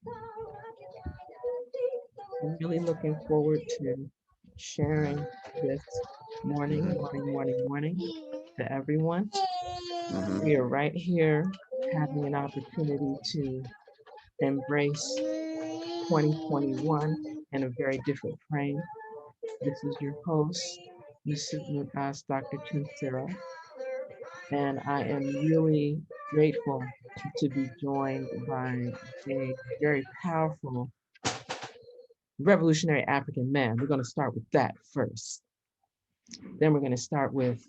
I'm really looking forward to sharing this morning to everyone. We are right here having an opportunity to embrace 2021 in a very different frame. This is your host, SrDr, and I am really grateful to be joined by a very powerful revolutionary African man. We're going to start with that first. Then we're going to start with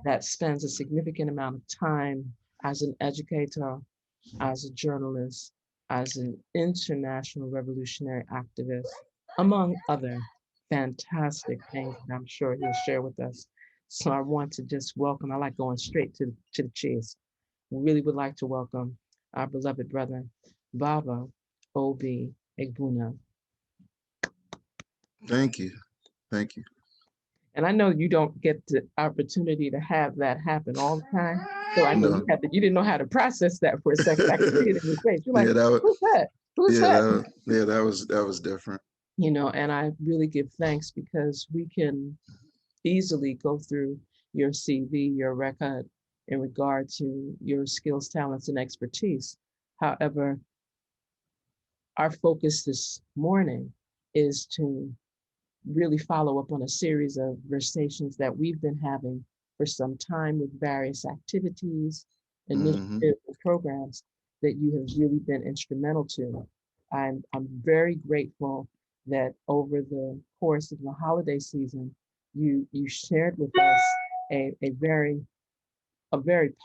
that spends a significant amount of time as an educator, as a journalist, as an international revolutionary activist, among other fantastic things that I'm sure he'll share with us. So I want to just welcome, I like going straight to the chase. We really would like to welcome our beloved brother, Baba Obi Egbuna. Thank you. Thank you. And I know you don't get the opportunity to have that happen all the time. So I know No. you didn't know how to process that for a second. I could see it in your face. You're like, Yeah, who's that? Who's that? that was different. You know, and I really give thanks because we can easily go through your CV, your record in regard to your skills, talents, and expertise. However, our focus this morning is to really follow up on a series of conversations that we've been having for some time with various activities, initiatives, and programs that you have really been instrumental to. I'm very grateful that over the course of the holiday season, you shared with us a very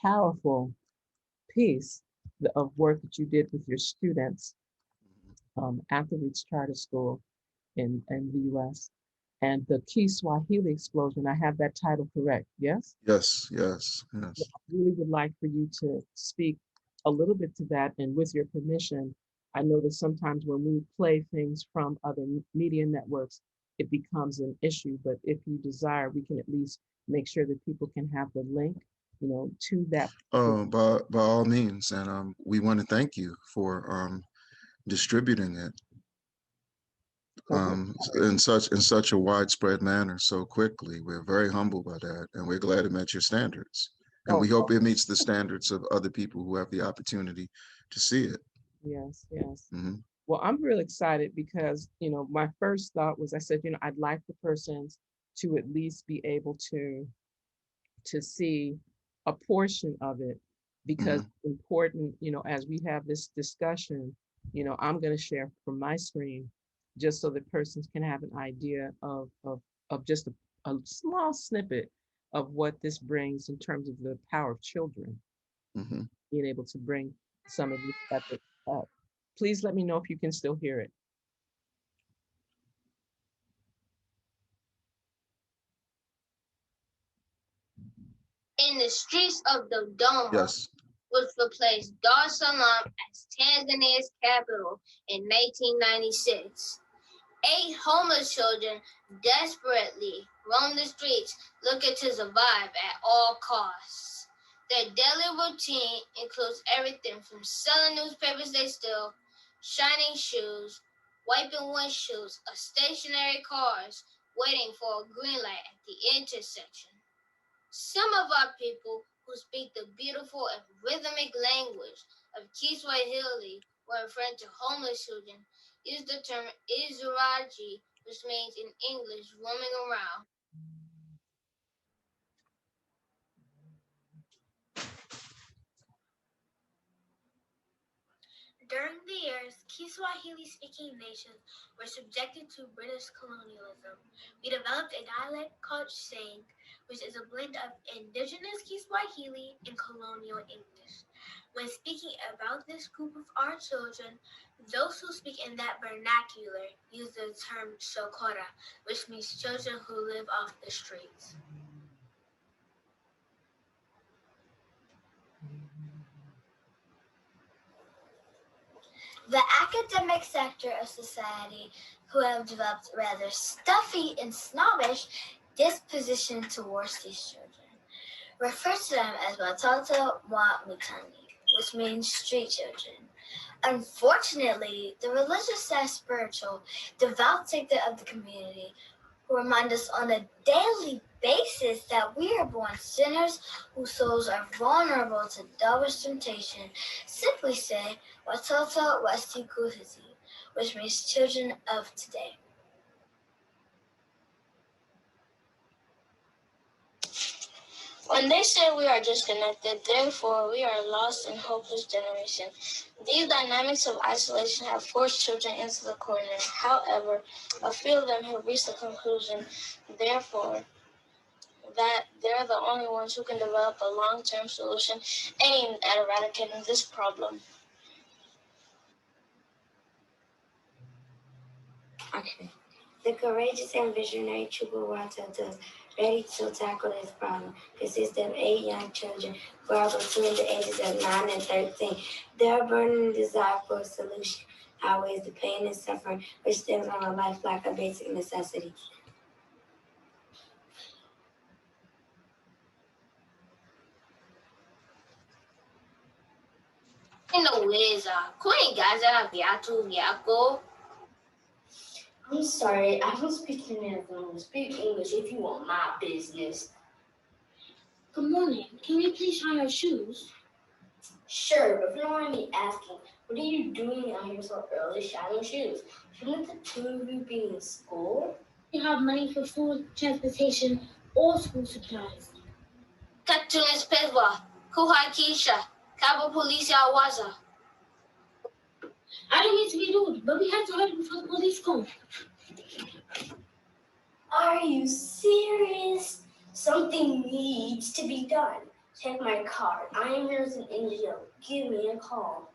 powerful piece of work that you did with your students at the Reach Charter School in the US. And the Kiswahili explosion, I have that title correct, yes? Yes. I really would like for you to speak a little bit to that. And with your permission, I know that sometimes when we play things from other media networks, it becomes an issue. But if you desire, we can at least make sure that people can have the link, to that. By all means, and we want to thank you for distributing it in such a widespread manner so quickly. We're very humbled by that, and we're glad it met your standards. And we hope it meets the standards of other people who have the opportunity to see it. Yes. Well, I'm really excited because, my first thought was I said, I'd like the persons to at least be able to see a portion of it because it's important, as we have this discussion, I'm going to share from my screen just so that persons can have an idea of just a small snippet of what this brings in terms of the power of children, being able to bring some of these efforts up. Please let me know if you can still hear it. In the streets of Dodoma, which replaced Dar es Salaam as Tanzania's capital in 1996. 8 homeless children desperately roam the streets looking to survive at all costs. Their daily routine includes everything from selling newspapers they steal, shining shoes, wiping windshields of stationary cars, waiting for a green light at the intersection. Some of our people who speak the beautiful and rhythmic language of Kiswahili when referring to homeless children use the term Izuraji, which means in English, roaming around. During the years, Kiswahili-speaking nations were subjected to British colonialism. We developed a dialect called Sheng, which is a blend of indigenous Kiswahili and colonial English. When speaking about this group of our children, those who speak in that vernacular use the term Shokora, which means children who live off the streets. The academic sector of society who have developed rather stuffy and snobbish disposition towards these children refer to them as watoto wa mitaani, which means street children. Unfortunately, the religious / spiritual, devout sector of the community who remind us on a daily basis that we are born sinners whose souls are vulnerable to devilish temptation, simply say, Watoto Wasiku Hizi, which means children of today. When they say we are disconnected, therefore we are a lost and hopeless generation. These dynamics of isolation have forced children into the corner. However, a few of them have reached the conclusion, therefore, that they're the only ones who can develop a long-term solution aimed at eradicating this problem. Okay. The courageous and visionary Chukwuwatato's ready to tackle this problem consists of 8 young children who are between the ages of 9 and 13. Their burning desire for a solution outweighs the pain and suffering which stems from a life lack of basic necessities. I'm sorry, I don't speak American. Speak English if you want my business. Good morning. Can we please shine our shoes? Sure, but if you don't mind me asking, what are you doing out here so early shining shoes? Shouldn't the two of you be in school? You have money for food, transportation, or school supplies. Katunis Pedwa, Kuhakisha, Kabo Police Awaza. I don't mean to be rude, but we have to hurry before the police come. Are you serious? Something needs to be done. Take my card. I am here as an NGO. Give me a call.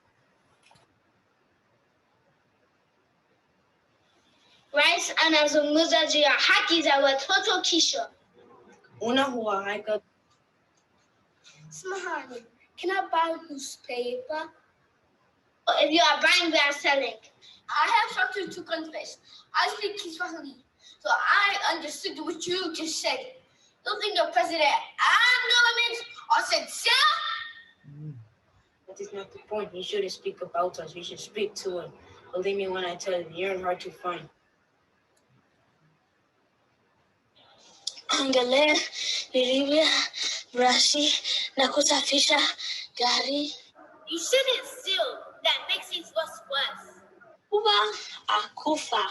Rice anazungumza haki za watoto kisha. Unahuaika. Samahani, can I buy newspaper? If you are buying, we are selling. I have something to confess. I speak Kiswahili, so I understood what you just said. You think the president and government are sincere? That is not the point. You shouldn't speak about us. You should speak to him. Believe me when I tell you, you're hard to find. Angalia, Nilivia, Brashi, Nakusafisha, Gari. You shouldn't steal. That makes it worse. Kuba Akufa.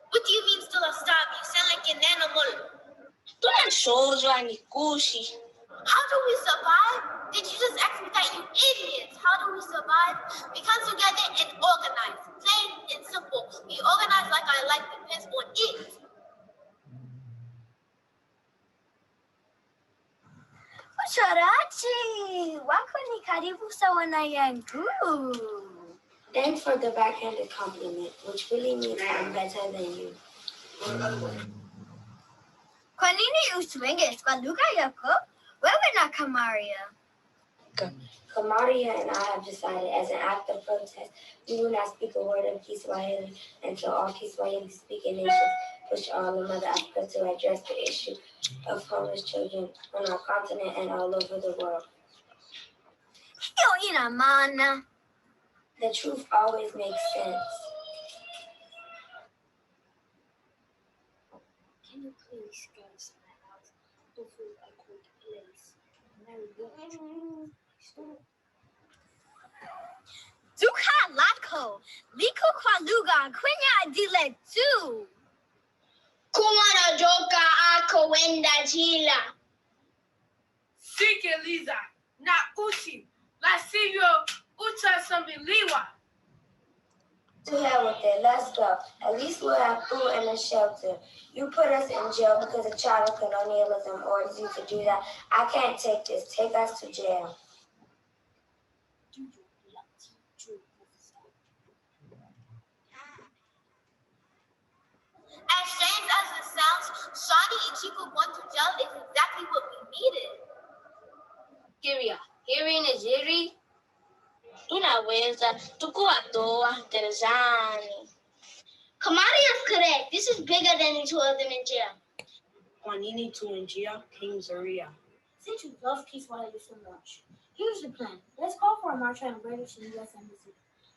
What do you mean still a stop? You sound like an animal. Don't show Nikushi. How do we survive? Did you just ask me that, you idiots? How do we survive? We come together and organize. Plain and simple. We organize like our life depends on it. Sharachi, wakoni karibu sawa na yangu. Thanks for the backhanded compliment, which really means I'm better than you. Kwa nini uswenge kwa lugha yako? Wewe na Kamaria. Kamaria and I have decided, as an act of protest, we will not speak a word of Kiswahili until all Kiswahili-speaking nations push all of Mother Africa to address the issue of homeless children on our continent and all over the world. The truth always makes sense. Can you please go to my house? Hopefully I could place. Duka lako, liko kwa lugha kwenye dile tu. Kumana joka ako wenda jila. Sikiliza na ushi, la sivyo utasambiliwa. To hell with it, let's go. At least we'll have food and a shelter. You put us in jail because a child of colonialism orders you to do that. I can't take this. Take us to jail. As strange as it sounds, Shawnee and Chico going to jail is exactly what we needed. Kiria, Kiri Nijiri. Tunaweza tukuatoa gerezani. Kamari is correct. This is bigger than the two of them in jail. Kwanini tu njia ChenziRa. Since you love Kiswahili so much, Here's the plan. Let's call for a march on British and U.S. Embassy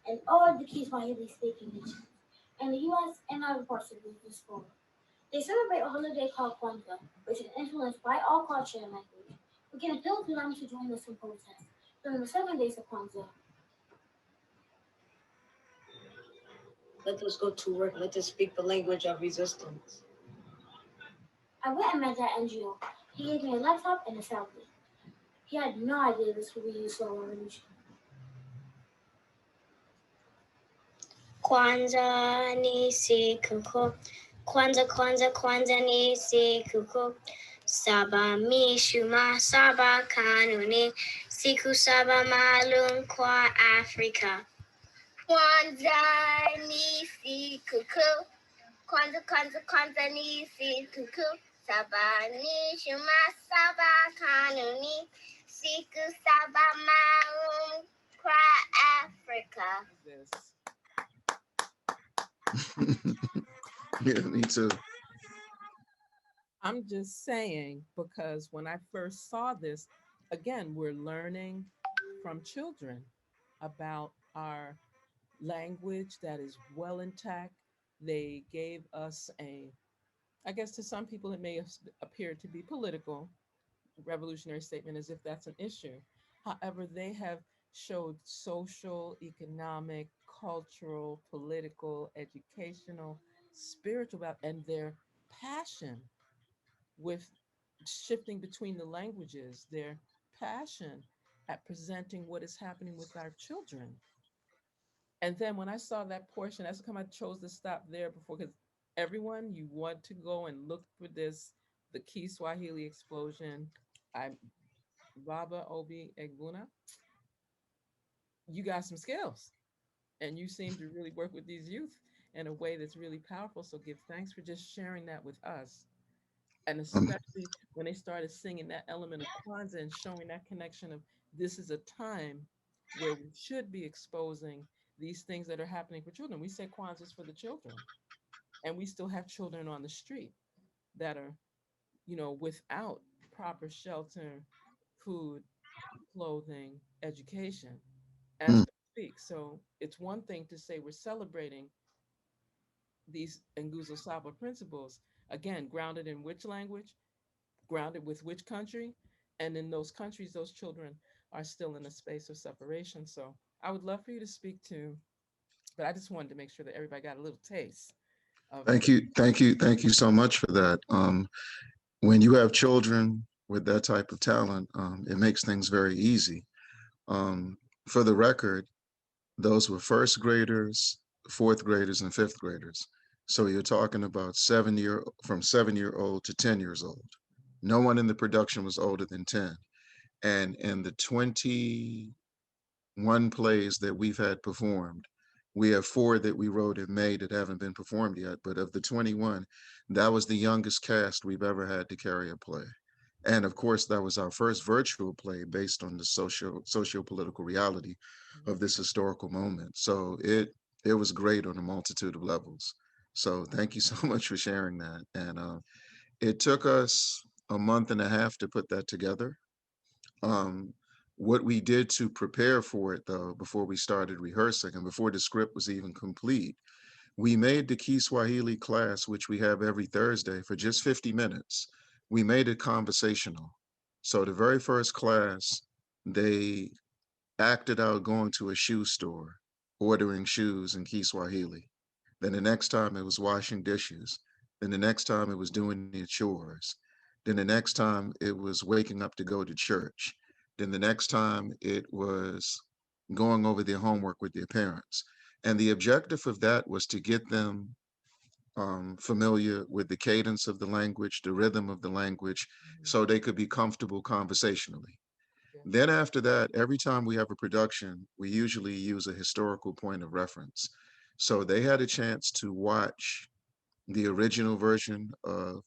and all the Kiswahili speaking nations and the U.S. and other parts of this world. They celebrate a holiday called Kwanzaa, which is influenced by all culture and language. We can appeal to them to join us in protest during the 7 days of Kwanzaa. Let us go to work. Let us speak the language of resistance. I went and met that NGO. He gave me a laptop and a selfie. He had no idea this would be used for a revolution. Kwanzaa ni siku, Kwanzaa ni siku, saba mishuma, saba kanuni, siku saba maalum kwa Afrika. Kwanzaa ni siku, Kwanzaa ni siku, saba mishuma, saba kanuni, siku saba maalum kwa Afrika. Yeah, me too. I'm just saying, because when I first saw this, again, we're learning from children about our language that is well intact. They gave us I guess to some people it may have appeared to be political, revolutionary statement as if that's an issue. However, they have showed social, economic, cultural, political, educational, spiritual, and their passion with shifting between the languages, their passion at presenting what is happening with our children. And then when I saw that portion, that's come I chose to stop there before, because everyone, you want to go and look for this, the Kiswahili explosion. I'm Baba Obi Egbuna. You got some skills and you seem to really work with these youth in a way that's really powerful. So give thanks for just sharing that with us. And Um, especially when they started singing that element of Kwanzaa and showing that connection of this is a time where we should be exposing these things that are happening for children. We say Kwanzaa is for the children, and we still have children on the street that are, without proper shelter, food, clothing, education, as mm. we speak. So it's one thing to say we're celebrating these Nguzo Saba principles, again, grounded in which language, grounded with which country, and in those countries those children are still in a space of separation. So I would love for you to speak to, but I just wanted to make sure that everybody got a little taste of Thank you, thank you, thank you so much for that. When you have children with that type of talent, it makes things very easy. For the record, those were first graders, fourth graders, and fifth graders. So you're talking about from 7-year-old to 10 years old. No one in the production was older than 10. And in the 21 plays that we've had performed, we have 4 that we wrote in May that haven't been performed yet. But of the 21, that was the youngest cast we've ever had to carry a play. And of course, that was our first virtual play based on the socio-political reality of this historical moment. So it was great on a multitude of levels. So thank you so much for sharing that. And it took us a month and a half to put that together. What we did to prepare for it, though, before we started rehearsing and before the script was even complete, we made the Kiswahili class, which we have every Thursday, for just 50 minutes. We made it conversational. So the very first class, they acted out going to a shoe store, ordering shoes in Kiswahili. Then the next time it was washing dishes. Then the next time it was doing their chores. Then the next time it was waking up to go to church. Then the next time it was going over their homework with their parents. And the objective of that was to get them familiar with the cadence of the language, the rhythm of the language, so they could be comfortable conversationally. Then after that, every time we have a production, we usually use a historical point of reference. So they had a chance to watch the original version of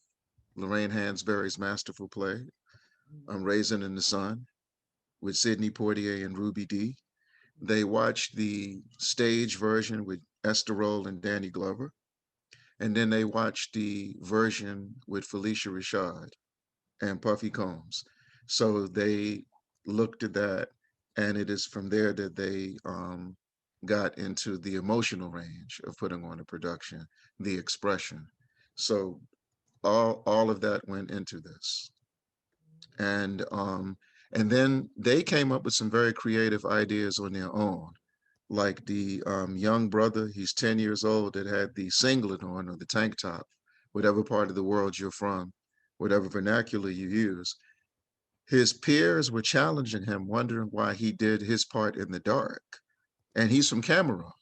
Lorraine Hansberry's masterful play, Raisin in the Sun, with Sidney Poitier and Ruby Dee. They watched the stage version with Esther Roll and Danny Glover. And then they watched the version with Felicia Rashad and Puffy Combs. So they looked at that. And it is from there that they got into the emotional range of putting on a production, the expression. So all of that went into this. And then they came up with some very creative ideas on their own. Like the young brother, he's 10 years old, that had the singlet on or the tank top, whatever part of the world you're from, whatever vernacular you use. His peers were challenging him, wondering why he did his part in the dark. And he's from Cameroon,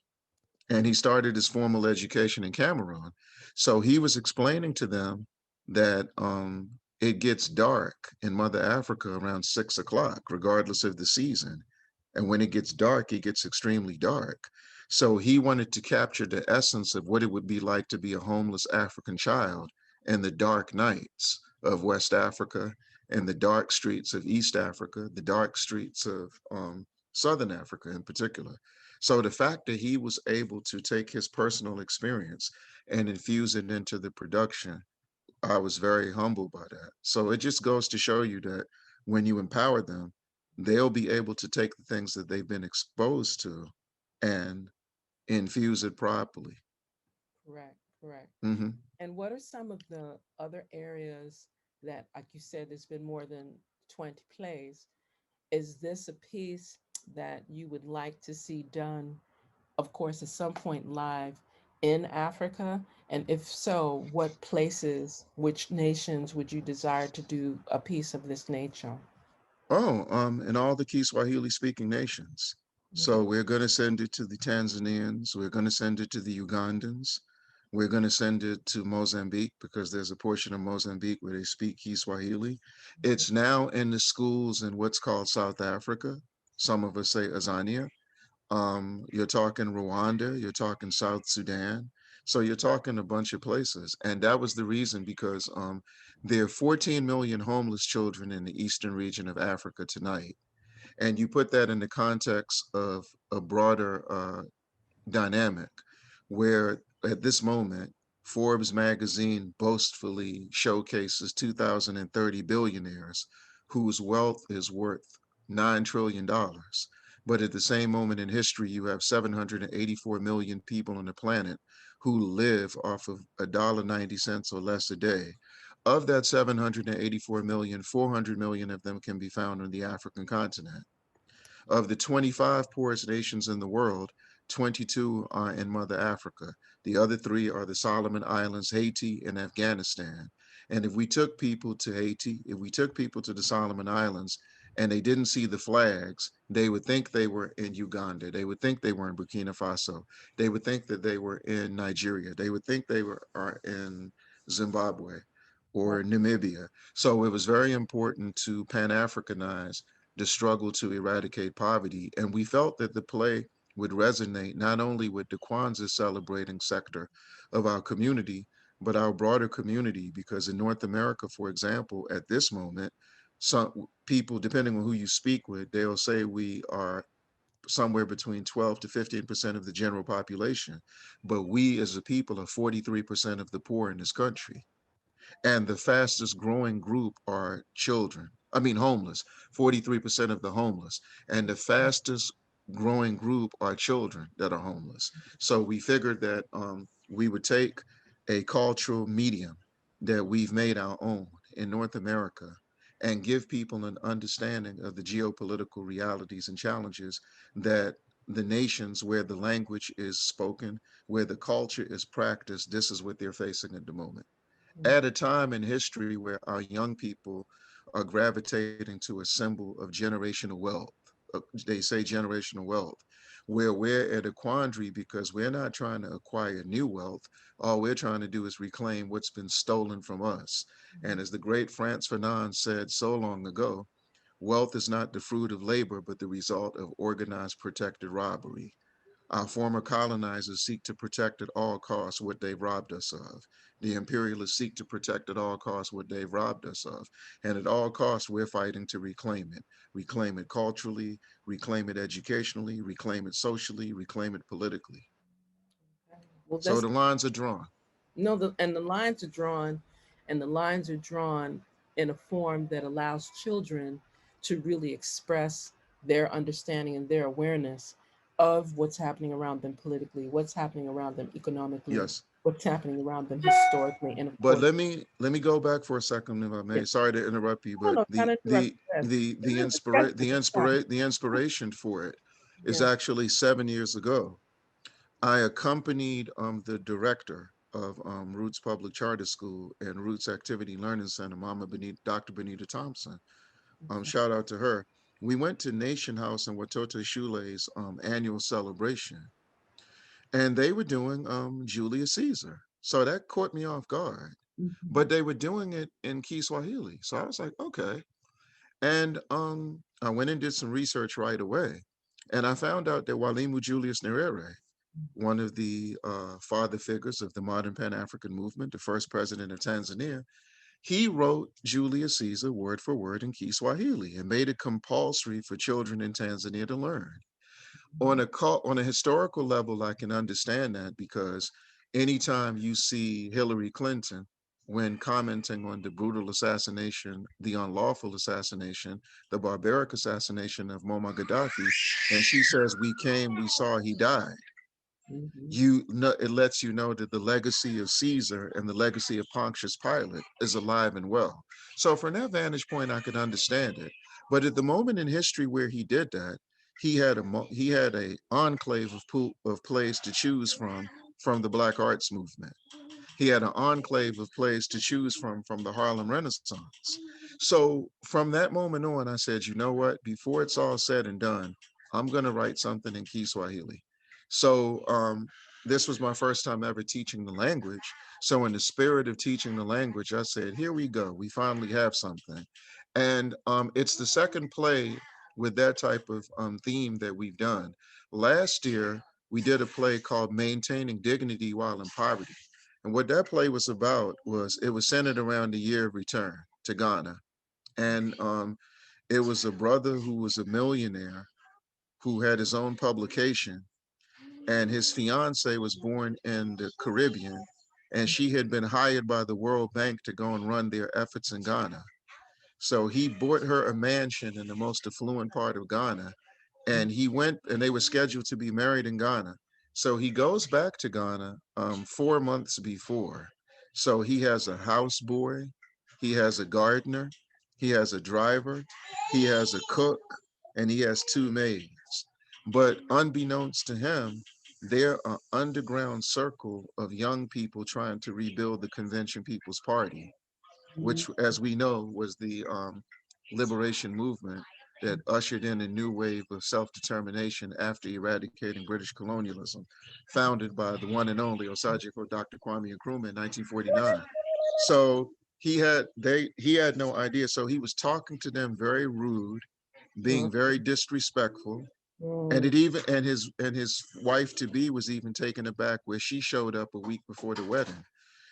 and he started his formal education in Cameroon. So he was explaining to them that it gets dark in Mother Africa around 6 o'clock, regardless of the season. And when it gets dark, it gets extremely dark. So he wanted to capture the essence of what it would be like to be a homeless African child in the dark nights of West Africa and the dark streets of East Africa, the dark streets of Southern Africa in particular. So the fact that he was able to take his personal experience and infuse it into the production, I was very humbled by that. So it just goes to show you that when you empower them, they'll be able to take the things that they've been exposed to and infuse it properly. Correct, correct. Mm-hmm. And what are some of the other areas that, like you said, there's been more than 20 plays? Is this a piece that you would like to see done, of course, at some point live in Africa? And if so, what places, which nations would you desire to do a piece of this nature? Oh, in all the Kiswahili speaking nations. Okay. So we're going to send it to the Tanzanians. We're going to send it to the Ugandans. We're going to send it to Mozambique because there's a portion of Mozambique where they speak Kiswahili. It's now in the schools in what's called South Africa. Some of us say Azania. You're talking Rwanda, you're talking South Sudan. So you're talking a bunch of places. And that was the reason because there are 14 million homeless children in the eastern region of Africa tonight. And you put that in the context of a broader dynamic where at this moment, Forbes magazine boastfully showcases 2030 billionaires whose wealth is worth $9 trillion. But at the same moment in history, you have 784 million people on the planet who live off of $1.90 or less a day. Of that 784 million, 400 million of them can be found on the African continent. Of the 25 poorest nations in the world, 22 are in Mother Africa. The other three are the Solomon Islands, Haiti, and Afghanistan. And if we took people to Haiti, if we took people to the Solomon Islands and they didn't see the flags, they would think they were in Uganda. They would think they were in Burkina Faso. They would think that they were in Nigeria. They would think they are in Zimbabwe or Namibia. So it was very important to Pan-Africanize the struggle to eradicate poverty. And we felt that the play would resonate not only with the Kwanzaa celebrating sector of our community, but our broader community, because in North America, for example, at this moment, some people, depending on who you speak with, they'll say we are somewhere between 12 to 15% of the general population, but we as a people are 43% of the poor in this country. And the fastest growing group are children. I mean, homeless, 43% of the homeless. And the fastest growing group are children that are homeless. So we figured that we would take a cultural medium that we've made our own in North America and give people an understanding of the geopolitical realities and challenges that the nations where the language is spoken, where the culture is practiced, this is what they're facing at the moment at a time in history where our young people are gravitating to a symbol of generational wealth. They say generational wealth, where we're at a quandary because we're not trying to acquire new wealth. All we're trying to do is reclaim what's been stolen from us. And as the great Frantz Fanon said so long ago, wealth is not the fruit of labor, but the result of organized protected robbery. Our former colonizers seek to protect at all costs what they've robbed us of. The imperialists seek to protect at all costs what they've robbed us of. And at all costs, we're fighting to reclaim it culturally, reclaim it educationally, reclaim it socially, reclaim it politically. Well, So that's the lines are drawn. no, and the lines are drawn, and the lines are drawn in a form that allows children to really express their understanding and their awareness of what's happening around them politically, what's happening around them economically, Yes. what's happening around them historically, and of But course. let me go back for a second, if I may. Yes. Sorry to interrupt you, No, but no, kind of interrupt. Yes. the inspiration for it is Yes. actually 7 years ago. I accompanied the director of Roots Public Charter School and Roots Activity Learning Center, Dr. Benita Thompson. Okay. Shout out to her. We went to Nation House and Watoto Shule's annual celebration, and they were doing Julius Caesar. So that caught me off guard. Mhm. But they were doing it in Kiswahili. So I was like, okay. And I went and did some research right away. And I found out that Walimu Julius Nyerere, one of the father figures of the modern Pan-African movement, the first president of Tanzania, he wrote Julius Caesar word for word in Kiswahili and made it compulsory for children in Tanzania to learn. On a historical level, I can understand that, because anytime you see Hillary Clinton, when commenting on the brutal assassination, the unlawful assassination, the barbaric assassination of Muammar Gaddafi, and she says, "We came, we saw, he died." Mhm. You know, it lets you know that the legacy of Caesar and the legacy of Pontius Pilate is alive and well. So from that vantage point, I can understand it. But at the moment in history where he did that, he had a enclave of plays to choose from the Black Arts movement. He had an enclave of plays to choose from the Harlem Renaissance. So from that moment on, I said, you know what? Before it's all said and done, I'm going to write something in Kiswahili. So this was my first time ever teaching the language. So in the spirit of teaching the language, I said, here we go. We finally have something. And it's the second play with that type of theme that we've done. Last year, we did a play called Maintaining Dignity While in Poverty. And what that play was about was, it was centered around the year of return to Ghana. And it was a brother who was a millionaire who had his own publication, and his fiance was born in the Caribbean, and she had been hired by the World Bank to go and run their efforts in Ghana. So he bought her a mansion in the most affluent part of Ghana, and he went, and they were scheduled to be married in Ghana. So he goes back to Ghana 4 months before. So he has a houseboy, he has a gardener, he has a driver, he has a cook, and he has two maids. But unbeknownst to him, they're an underground circle of young people trying to rebuild the Convention People's Party, which, as we know, was the liberation movement that ushered in a new wave of self-determination after eradicating British colonialism, founded by the one and only Osajifo Dr. Kwame Nkrumah in 1949. So he had no idea. So he was talking to them very rude, being very disrespectful. And his wife to be was even taken aback, where she showed up a week before the wedding.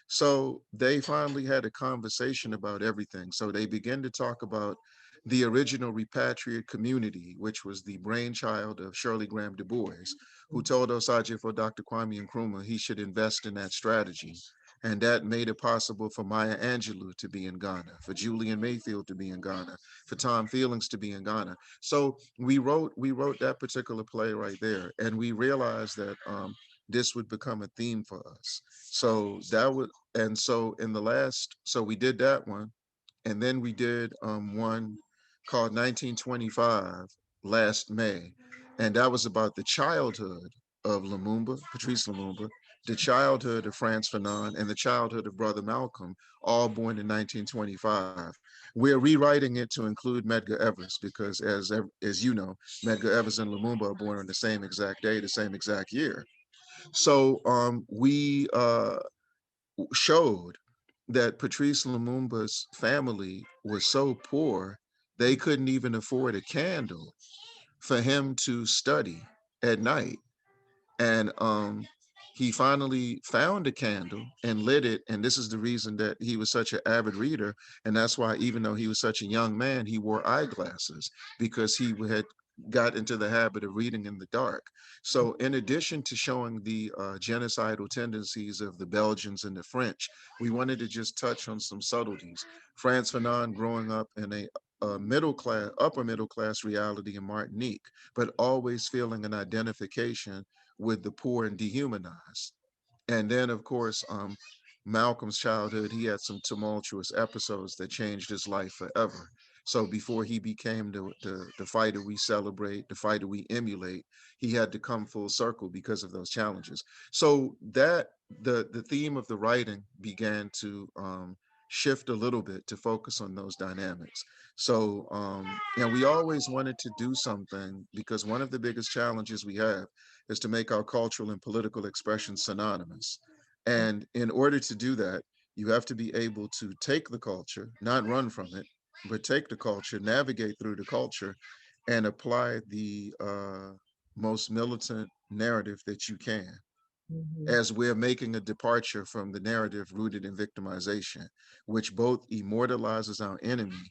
So they finally had a conversation about everything. So they began to talk about the original repatriate community, which was the brainchild of Shirley Graham Du Bois, who told Osajifo Dr. Kwame Nkrumah he should invest in that strategy. And that made it possible for Maya Angelou to be in Ghana, for Julian Mayfield to be in Ghana, for Tom Feelings to be in Ghana. So we wrote that particular play right there, and we realized that this would become a theme for us. So that would, and so in the last, so we did that one, and then we did one called 1925 last May, and that was about the childhood of Lumumba, Patrice Lumumba, the childhood of Frantz Fanon, and the childhood of Brother Malcolm, all born in 1925. We're rewriting it to include Medgar Evers, because as you know, Medgar Evers and Lumumba are born on the same exact day, the same exact year. So we showed that Patrice Lumumba's family was so poor, they couldn't even afford a candle for him to study at night. And he finally found a candle and lit it. And this is the reason that he was such an avid reader. And that's why, even though he was such a young man, he wore eyeglasses, because he had got into the habit of reading in the dark. So in addition to showing the genocidal tendencies of the Belgians and the French, we wanted to just touch on some subtleties. Frantz Fanon growing up in a upper middle class reality in Martinique, but always feeling an identification with the poor and dehumanized. And then, of course, Malcolm's childhood, he had some tumultuous episodes that changed his life forever. So before he became the fighter we celebrate, the fighter we emulate, he had to come full circle because of those challenges. So that the theme of the writing began to shift a little bit to focus on those dynamics. So, and we always wanted to do something because one of the biggest challenges we have is to make our cultural and political expression synonymous. And in order to do that, you have to be able to take the culture, not run from it, but take the culture, navigate through the culture, and apply the most militant narrative that you can, as we're making a departure from the narrative rooted in victimization, which both immortalizes our enemy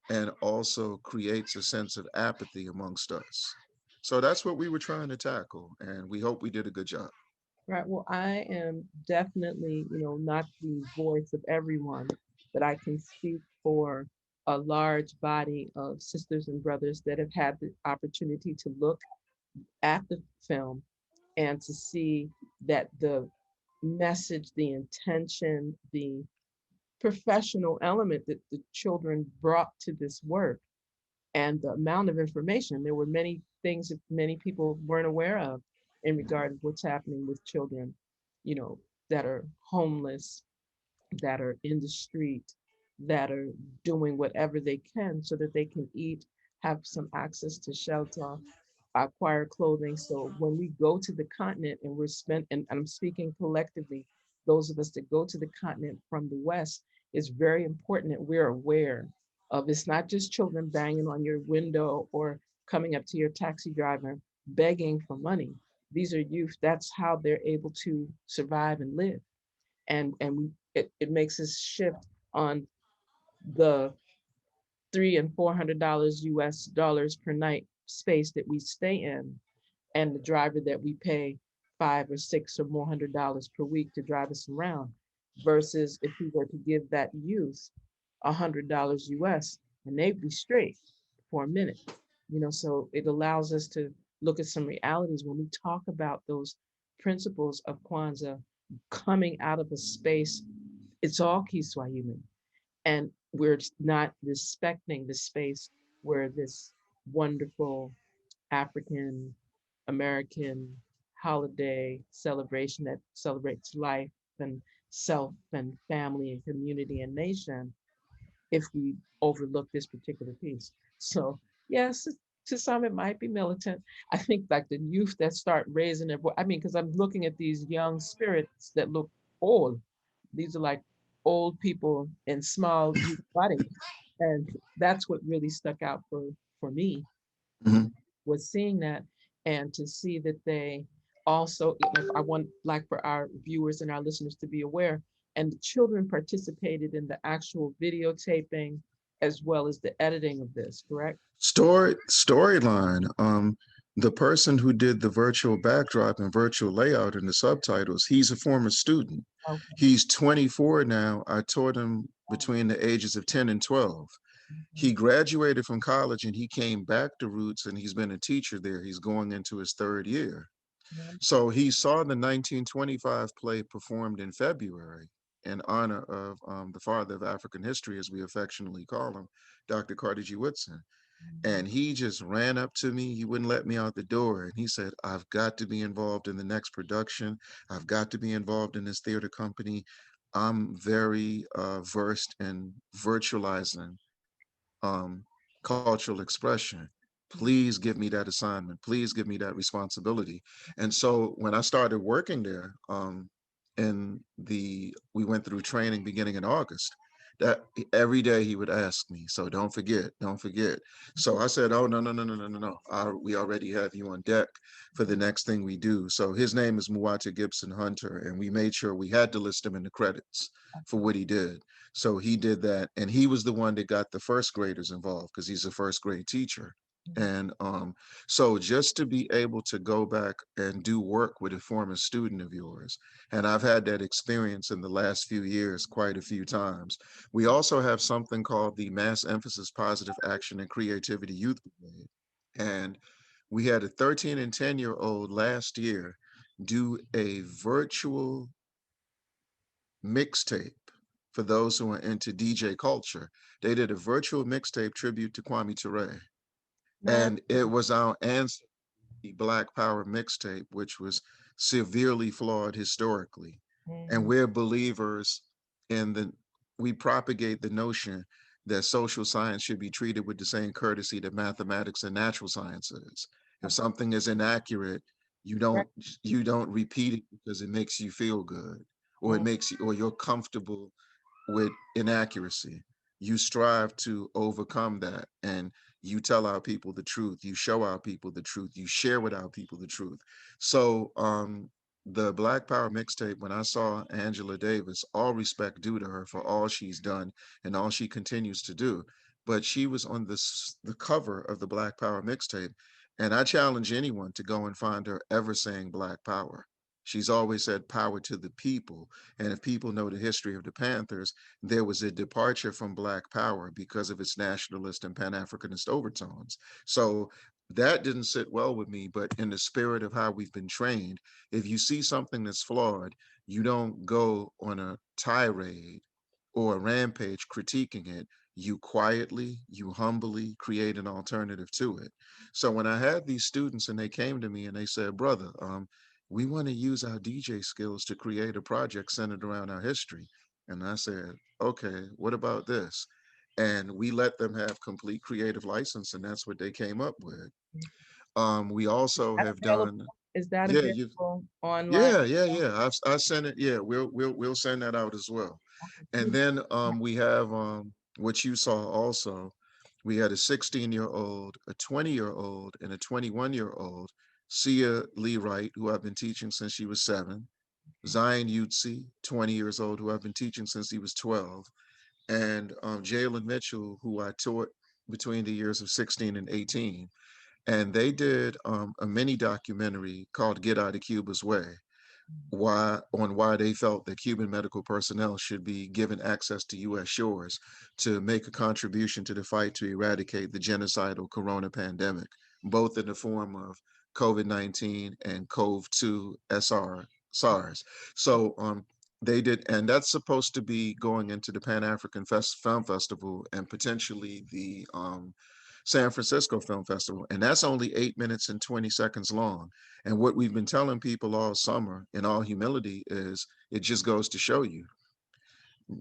and also creates a sense of apathy amongst us. So that's what we were trying to tackle, and we hope we did a good job. Right. Well, I am definitely, not the voice of everyone, but I can speak for a large body of sisters and brothers that have had the opportunity to look at the film and to see that the message, the intention, the professional element that the children brought to this work and the amount of information. There were many things that many people weren't aware of in regard to what's happening with children, that are homeless, that are in the street, that are doing whatever they can so that they can eat, have some access to shelter, acquire clothing. So when we go to the continent and and I'm speaking collectively, those of us that go to the continent from the West, it's very important that we're aware of it's not just children banging on your window or coming up to your taxi driver begging for money. These are youth. That's how they're able to survive and live. It makes us shift on the $300 and $400 US dollars per night space that we stay in, and the driver that we pay $500 or $600 or more per week to drive us around, versus if we were to give that youth $100 US and they'd be straight for a minute. So it allows us to look at some realities when we talk about those principles of Kwanzaa coming out of a space. It's all Kiswahili, and we're not respecting the space where this wonderful African American holiday celebration that celebrates life and self and family and community and nation, if we overlook this particular piece. So yes, to some it might be militant. I think like the youth that start raising their voice, because I'm looking at these young spirits that look old. These are like old people in small youth bodies. And that's what really stuck out for me, was seeing that, and to see that they also, I want like for our viewers and our listeners to be aware, and the children participated in the actual videotaping as well as the editing of this, correct? Storyline. The person who did the virtual backdrop and virtual layout and the subtitles, he's a former student. Okay. He's 24 now. I taught him between the ages of 10 and 12. He graduated from college and he came back to Roots, and he's been a teacher there. He's going into his 3rd year. So he saw the 1925 play performed in February in honor of the father of African history, as we affectionately call him, Dr. Carter G. Woodson. And he just ran up to me. He wouldn't let me out the door. And he said, I've got to be involved in the next production. I've got to be involved in this theater company. I'm very versed in virtualizing cultural expression. Please give me that assignment. Please give me that responsibility. And so when I started working there, we went through training beginning in August. That every day he would ask me, so don't forget, don't forget. So I said, oh, no. We already have you on deck for the next thing we do. So his name is Muwata Gibson Hunter, and we made sure we had to list him in the credits for what he did. So he did that, and he was the one that got the first graders involved because he's a first grade teacher. And so just to be able to go back and do work with a former student of yours, and I've had that experience in the last few years quite a few times. We also have something called the Mass Emphasis Positive Action and Creativity Youth Brigade. And we had a 13 and 10-year-old last year do a virtual mixtape. For those who are into DJ culture, they did a virtual mixtape tribute to Kwame Ture. And it was our answer, the Black Power mixtape, which was severely flawed historically. And we're believers in we propagate the notion that social science should be treated with the same courtesy that mathematics and natural sciences. If something is inaccurate, you don't repeat it because it makes you feel good, or it makes you, or you're comfortable with inaccuracy. You strive to overcome that, and you tell our people the truth. You show our people the truth. You share with our people the truth. So the Black Power mixtape, when I saw Angela Davis, all respect due to her for all she's done and all she continues to do, but she was on the cover of the Black Power mixtape, and I challenge anyone to go and find her ever saying Black Power. She's always said power to the people. And if people know the history of the Panthers, there was a departure from Black Power because of its nationalist and Pan-Africanist overtones. So that didn't sit well with me, but in the spirit of how we've been trained, if you see something that's flawed, you don't go on a tirade or a rampage critiquing it. You quietly, you humbly create an alternative to it. So when I had these students and they came to me and they said, brother, we want to use our DJ skills to create a project centered around our history. And I said, okay, what about this? And we let them have complete creative license, and that's what they came up with. We also have done, is that yeah, you, available online? yeah. I sent it. Yeah, we'll send that out as well. And then we have what you saw also. We had a 16-year-old, a 20-year-old, and a 21-year-old, Sia Lee Wright, who I've been teaching since she was 7, Zion Utsi, 20 years old, who I've been teaching since he was 12, and Jalen Mitchell, who I taught between the years of 16 and 18. And they did a mini documentary called Get Out of Cuba's Way, why they felt that Cuban medical personnel should be given access to U.S. shores to make a contribution to the fight to eradicate the genocidal corona pandemic, both in the form of COVID-19 and CoV-2 SARS. So they did, and that's supposed to be going into the Pan-African Film Festival and potentially the San Francisco Film Festival. And that's only 8 minutes and 20 seconds long. And what we've been telling people all summer, in all humility, is it just goes to show you.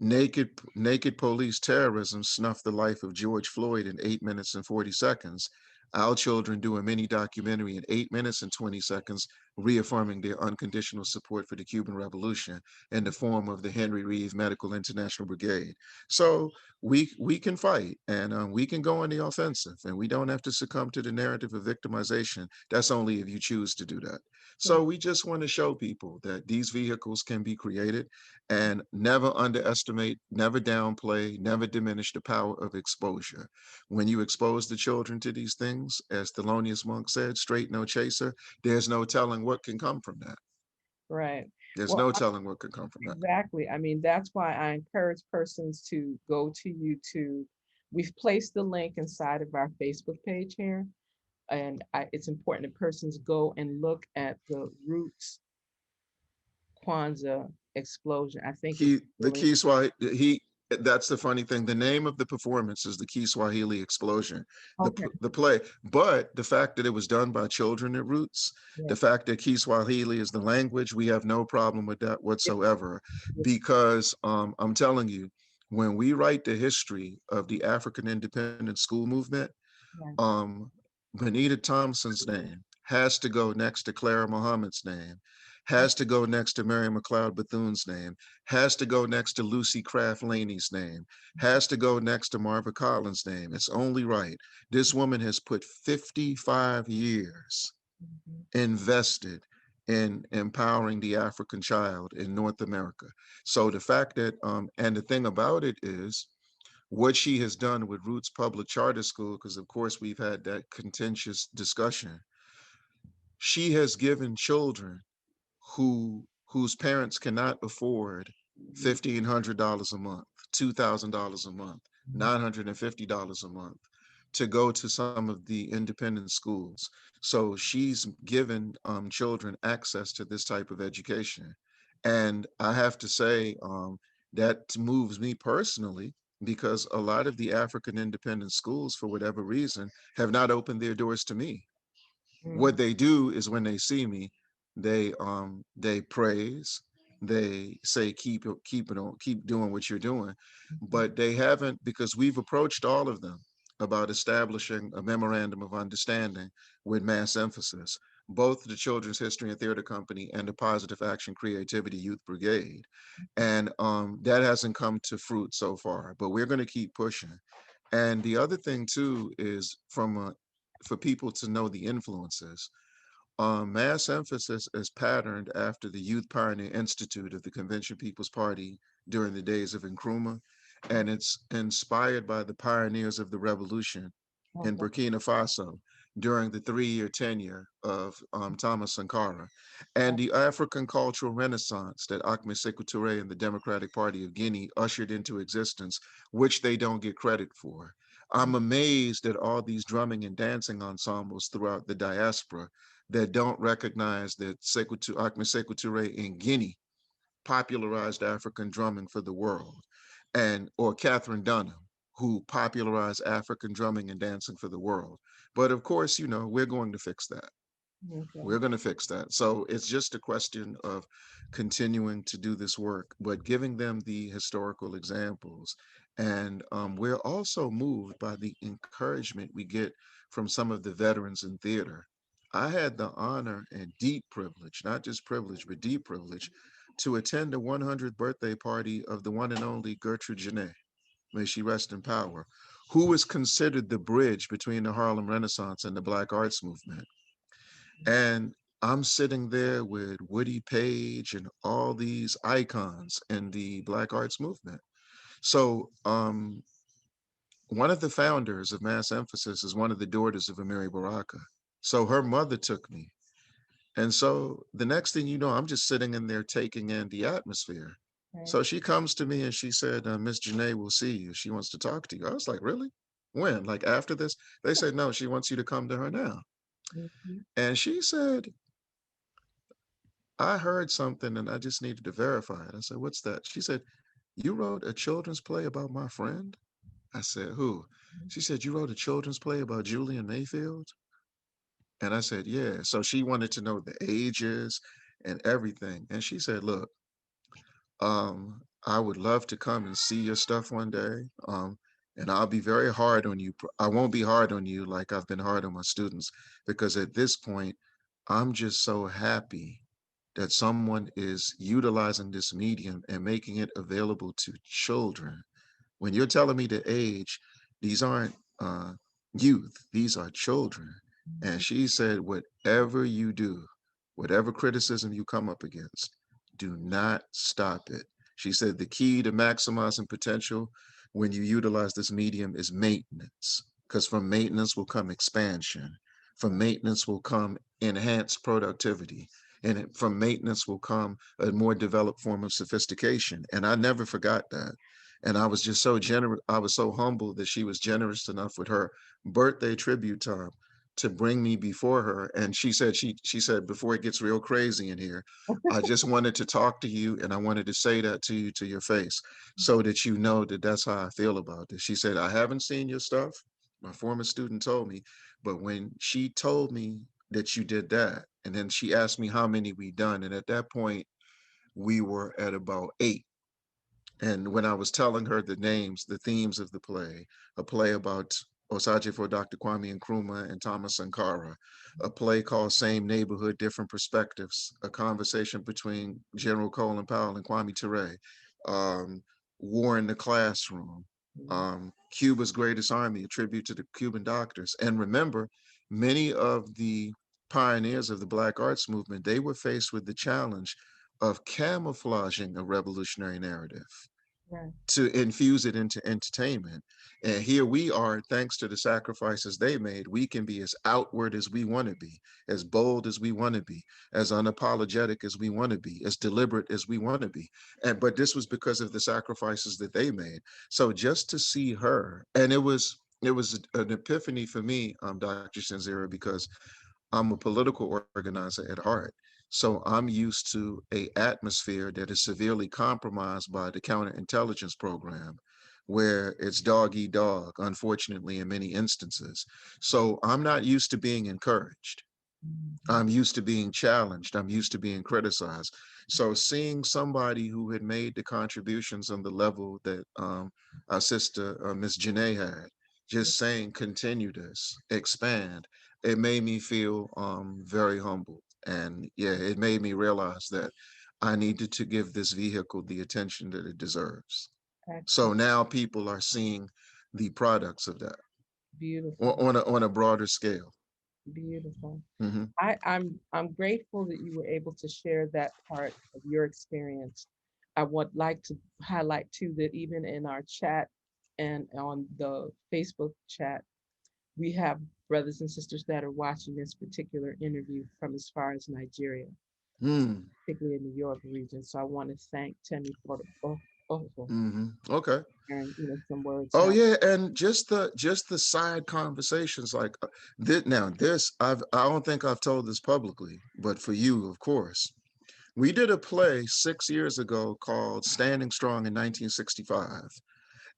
Naked police terrorism snuffed the life of George Floyd in 8 minutes and 40 seconds. Our children do a mini documentary in 8 minutes and 20 seconds, reaffirming their unconditional support for the Cuban Revolution in the form of the Henry Reeve Medical International Brigade. So we can fight, and we can go on the offensive, and we don't have to succumb to the narrative of victimization. That's only if you choose to do that. So we just want to show people that these vehicles can be created, and never underestimate, never downplay, never diminish the power of exposure. When you expose the children to these things, as Thelonious Monk said, straight no chaser, there's no telling what can come from that. Right. There's no telling what could come from that. Exactly. I mean, that's why I encourage persons to go to YouTube. We've placed the link inside of our Facebook page here. And it's important that persons go and look at the Roots Kwanzaa explosion. I think the Kiswahili, that's the funny thing. The name of the performance is the Kiswahili explosion, the play. But the fact that it was done by children at Roots, the fact that Kiswahili is the language, we have no problem with that whatsoever. Because I'm telling you, when we write the history of the African independent school movement, Benita Thompson's name has to go next to Clara Muhammad's name, has to go next to Mary McLeod Bethune-'s name, has to go next to Lucy Craft Laney's name, has to go next to Marva Collins' name. It's only right. This woman has put 55 years invested in empowering the African child in North America. So the fact that, and the thing about it is, what she has done with Roots Public Charter School, because of course we've had that contentious discussion, she has given children whose parents cannot afford $1,500 a month, $2,000 a month, $950 a month to go to some of the independent schools. So she's given children access to this type of education. And I have to say, that moves me personally, because a lot of the African independent schools, for whatever reason, have not opened their doors to me. What they do is when they see me, they praise, they say keep it on, keep doing what you're doing, but they haven't, because we've approached all of them about establishing a memorandum of understanding with mass emphasis, both the Children's History and Theater Company and the Positive Action Creativity Youth Brigade, and that hasn't come to fruit so far, but we're going to keep pushing. And the other thing too is for people to know the influences. Mass emphasis is patterned after the Youth Pioneer Institute of the Convention People's Party during the days of Nkrumah, and it's inspired by the pioneers of the revolution in Burkina Faso during the 3-year tenure of Thomas Sankara, and the African cultural renaissance that Ahmed Sékou Touré and the Democratic Party of Guinea ushered into existence, which they don't get credit for. I'm amazed at all these drumming and dancing ensembles throughout the diaspora that don't recognize that Ahmed Sékou Touré in Guinea popularized African drumming for the world, or Catherine Dunham, who popularized African drumming and dancing for the world. But of course, we're going to fix that. Okay. We're going to fix that. So it's just a question of continuing to do this work, but giving them the historical examples. And we're also moved by the encouragement we get from some of the veterans in theater. I had the honor and deep privilege, not just privilege, but deep privilege, to attend the 100th birthday party of the one and only Gertrude Genet, may she rest in power, who was considered the bridge between the Harlem Renaissance and the Black arts movement. And I'm sitting there with Woody Page and all these icons in the Black arts movement. So one of the founders of Mass Emphasis is one of the daughters of Amiri Baraka. So her mother took me. And so the next thing you know, I'm just sitting in there taking in the atmosphere. Right. So she comes to me and she said, Miss Genet will see you. She wants to talk to you. I was like, really? When? Like after this? They said, no, she wants you to come to her now. Mm-hmm. And she said, I heard something and I just needed to verify it. I said, what's that? She said, you wrote a children's play about my friend? I said, who? She said, you wrote a children's play about Julian Mayfield? And I said, yeah. So she wanted to know the ages and everything. And she said, look, I would love to come and see your stuff one day. And I'll be very hard on you. I won't be hard on you like I've been hard on my students, because at this point, I'm just so happy that someone is utilizing this medium and making it available to children. When you're telling me the age, these aren't youth, these are children. And she said, whatever you do, whatever criticism you come up against, do not stop it. She said, the key to maximizing potential when you utilize this medium is maintenance, because from maintenance will come expansion. From maintenance will come enhanced productivity. And from maintenance will come a more developed form of sophistication. And I never forgot that. And I was just so generous. I was so humbled that she was generous enough with her birthday tribute time to bring me before her. And she said, before it gets real crazy in here, I just wanted to talk to you. And I wanted to say that to you, to your face, so that you know that that's how I feel about this. She said, I haven't seen your stuff. My former student told me, but when she told me that you did that, and then she asked me how many we done. And at that point, we were at about 8. And when I was telling her the names, the themes of the play, a play about Osajifo Dr. Kwame Nkrumah and Thomas Sankara, a play called Same Neighborhood, Different Perspectives, a conversation between General Colin Powell and Kwame Ture, War in the Classroom, Cuba's Greatest Army, a tribute to the Cuban doctors. And remember, many of the pioneers of the Black arts movement, they were faced with the challenge of camouflaging a revolutionary narrative. to infuse it into entertainment. And here we are, thanks to the sacrifices they made, we can be as outward as we want to be, as bold as we want to be, as unapologetic as we want to be, as deliberate as we want to be. But this was because of the sacrifices that they made. So just to see her, and it was an epiphany for me, Dr. ChenziRa, because I'm a political organizer at heart. So I'm used to an atmosphere that is severely compromised by the counterintelligence program, where it's dog eat dog, unfortunately, in many instances. So I'm not used to being encouraged. I'm used to being challenged. I'm used to being criticized. So seeing somebody who had made the contributions on the level that our sister, Miss Janae, had, just saying, continue this, expand, it made me feel very humble. And yeah, it made me realize that I needed to give this vehicle the attention that it deserves. So now people are seeing the products of that. Beautiful. On a broader scale. Beautiful. Mm-hmm. I'm grateful that you were able to share that part of your experience. I would like to highlight too that even in our chat and on the Facebook chat, we have brothers and sisters that are watching this particular interview from as far as Nigeria, particularly in the Yoruba region. So I want to thank Temi for okay. And some words. Oh yeah, and just the side conversations like this. Now this I don't think I've told this publicly, but for you, of course, we did a play 6 years ago called Standing Strong in 1965.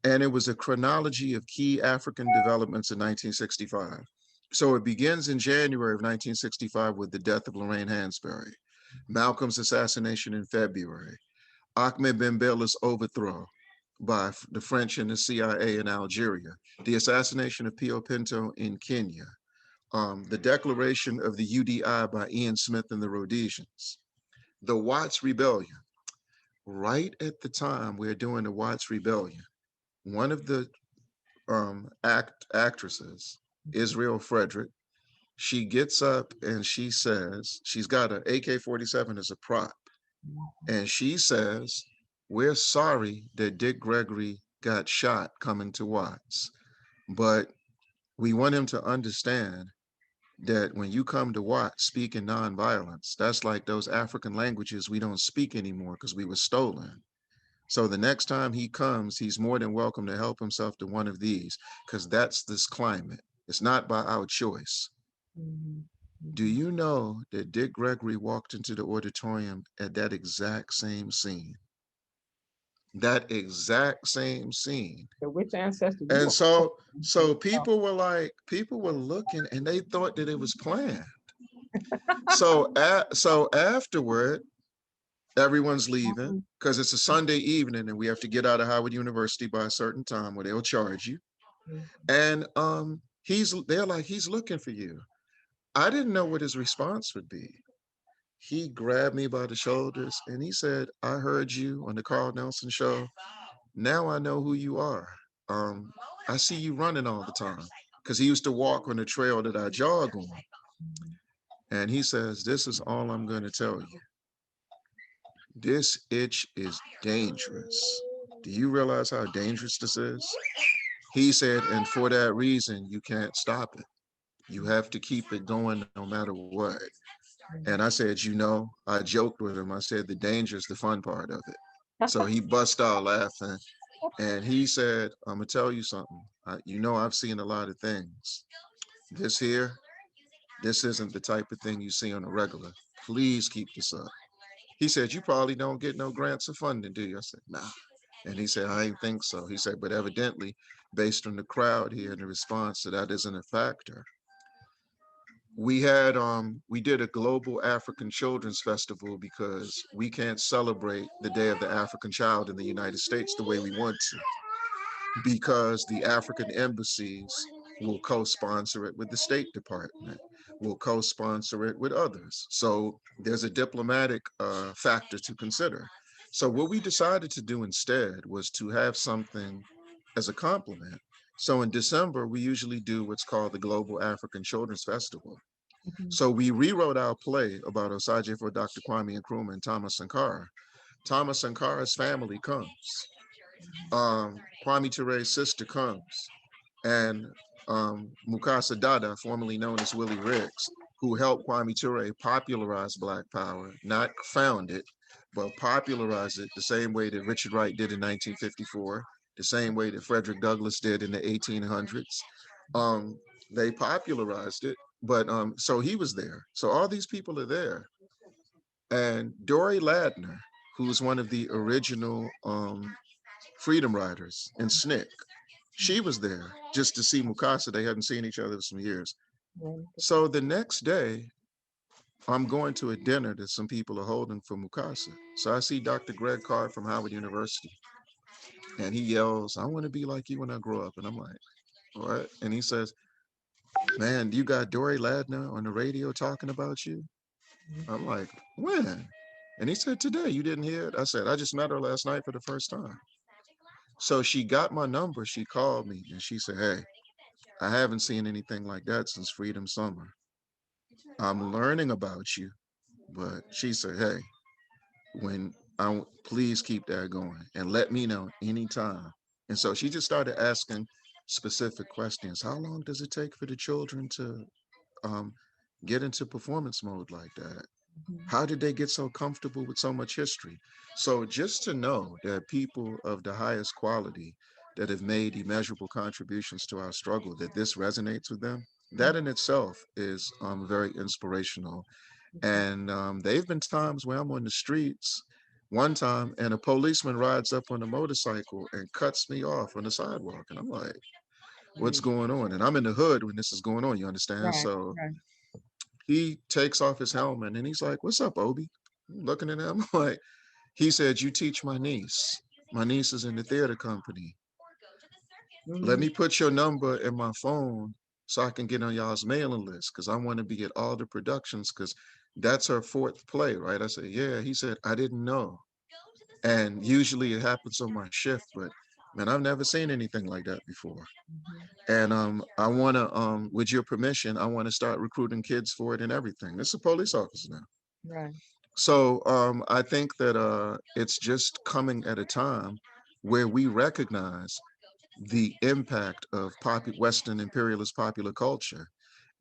And it was a chronology of key African developments in 1965. So it begins in January of 1965 with the death of Lorraine Hansberry, Malcolm's assassination in February, Ahmed Ben Bella's overthrow by the French and the CIA in Algeria, the assassination of Pio Pinto in Kenya, the declaration of the UDI by Ian Smith and the Rhodesians, the Watts Rebellion. Right at the time we're doing the Watts Rebellion, one of the actresses, Israel Frederick, she gets up and she says, she's got an AK-47 as a prop. And she says, we're sorry that Dick Gregory got shot coming to Watts, but we want him to understand that when you come to Watts speaking nonviolence, that's like those African languages we don't speak anymore because we were stolen. So the next time he comes, he's more than welcome to help himself to one of these, because that's this climate. It's not by our choice. Do you know that Dick Gregory walked into the auditorium at that exact same scene? That exact same scene. So which ancestor? And so people were looking and they thought that it was planned. So afterward, everyone's leaving because it's a Sunday evening and we have to get out of Howard University by a certain time where they'll charge you. And they're like, he's looking for you. I didn't know what his response would be. He grabbed me by the shoulders and he said, I heard you on the Carl Nelson show. Now I know who you are. I see you running all the time, because he used to walk on the trail that I jog on. And he says, this is all I'm going to tell you. This itch is dangerous. Do you realize how dangerous this is? He said, and for that reason, you can't stop it. You have to keep it going no matter what. And I said, I joked with him. I said, the danger is the fun part of it. So he bust out laughing. And he said, I'm going to tell you something. I've seen a lot of things. This isn't the type of thing you see on a regular. Please keep this up. He said, you probably don't get no grants or funding, do you? I said, nah. And he said, I ain't think so. He said, but evidently, based on the crowd here and the response, that isn't a factor. We did a global African Children's Festival because we can't celebrate the Day of the African Child in the United States the way we want to, because the African embassies will co-sponsor it with the State Department, will co-sponsor it with others. So there's a diplomatic factor to consider. So what we decided to do instead was to have something as a compliment. So in December, we usually do what's called the Global African Children's Festival. So we rewrote our play about Osage for Dr. Kwame Nkrumah and Thomas Sankara. Thomas Sankara's family comes. Kwame Ture's sister comes, and Mukasa Dada, formerly known as Willie Riggs, who helped Kwame Ture popularize Black Power, not found it, but popularize it the same way that Richard Wright did in 1954, the same way that Frederick Douglass did in the 1800s. They popularized it, but so he was there. So all these people are there. And Dory Ladner, who's one of the original freedom riders in SNCC, she was there just to see Mukasa. They hadn't seen each other for some years. So the next day, I'm going to a dinner that some people are holding for Mukasa. So I see Dr. Greg Card from Howard University, and he yells, "I want to be like you when I grow up." And I'm like, "What?" And he says, "Man, you got Dory Ladner on the radio talking about you?" I'm like, "When?" And he said, "Today. You didn't hear it?" I said, "I just met her last night for the first time." So she got my number. She called me and she said, "Hey, I haven't seen anything like that since Freedom Summer. I'm learning about you." But she said, "Hey, when please keep that going and let me know anytime." And so she just started asking specific questions. How long does it take for the children to get into performance mode like that? How did they get so comfortable with so much history? So just to know that people of the highest quality that have made immeasurable contributions to our struggle, that this resonates with them, that in itself is very inspirational. And they've been times where I'm on the streets one time and a policeman rides up on a motorcycle and cuts me off on the sidewalk. And I'm like, what's going on? And I'm in the hood when this is going on, you understand? Right, So right. he takes off his helmet and he's like, "What's up, Obi?" I'm looking at him like, he said, "You teach my niece. My niece is in the theater company. Let me put your number in my phone so I can get on y'all's mailing list because I want to be at all the productions because that's her fourth play, right?" I said, "Yeah." He said, "I didn't know." And usually it happens on my shift, but man, I've never seen anything like that before. And I want to, with your permission, I want to start recruiting kids for it and everything. It's a police officer now. Right. So I think that it's just coming at a time where we recognize the impact of Western imperialist popular culture,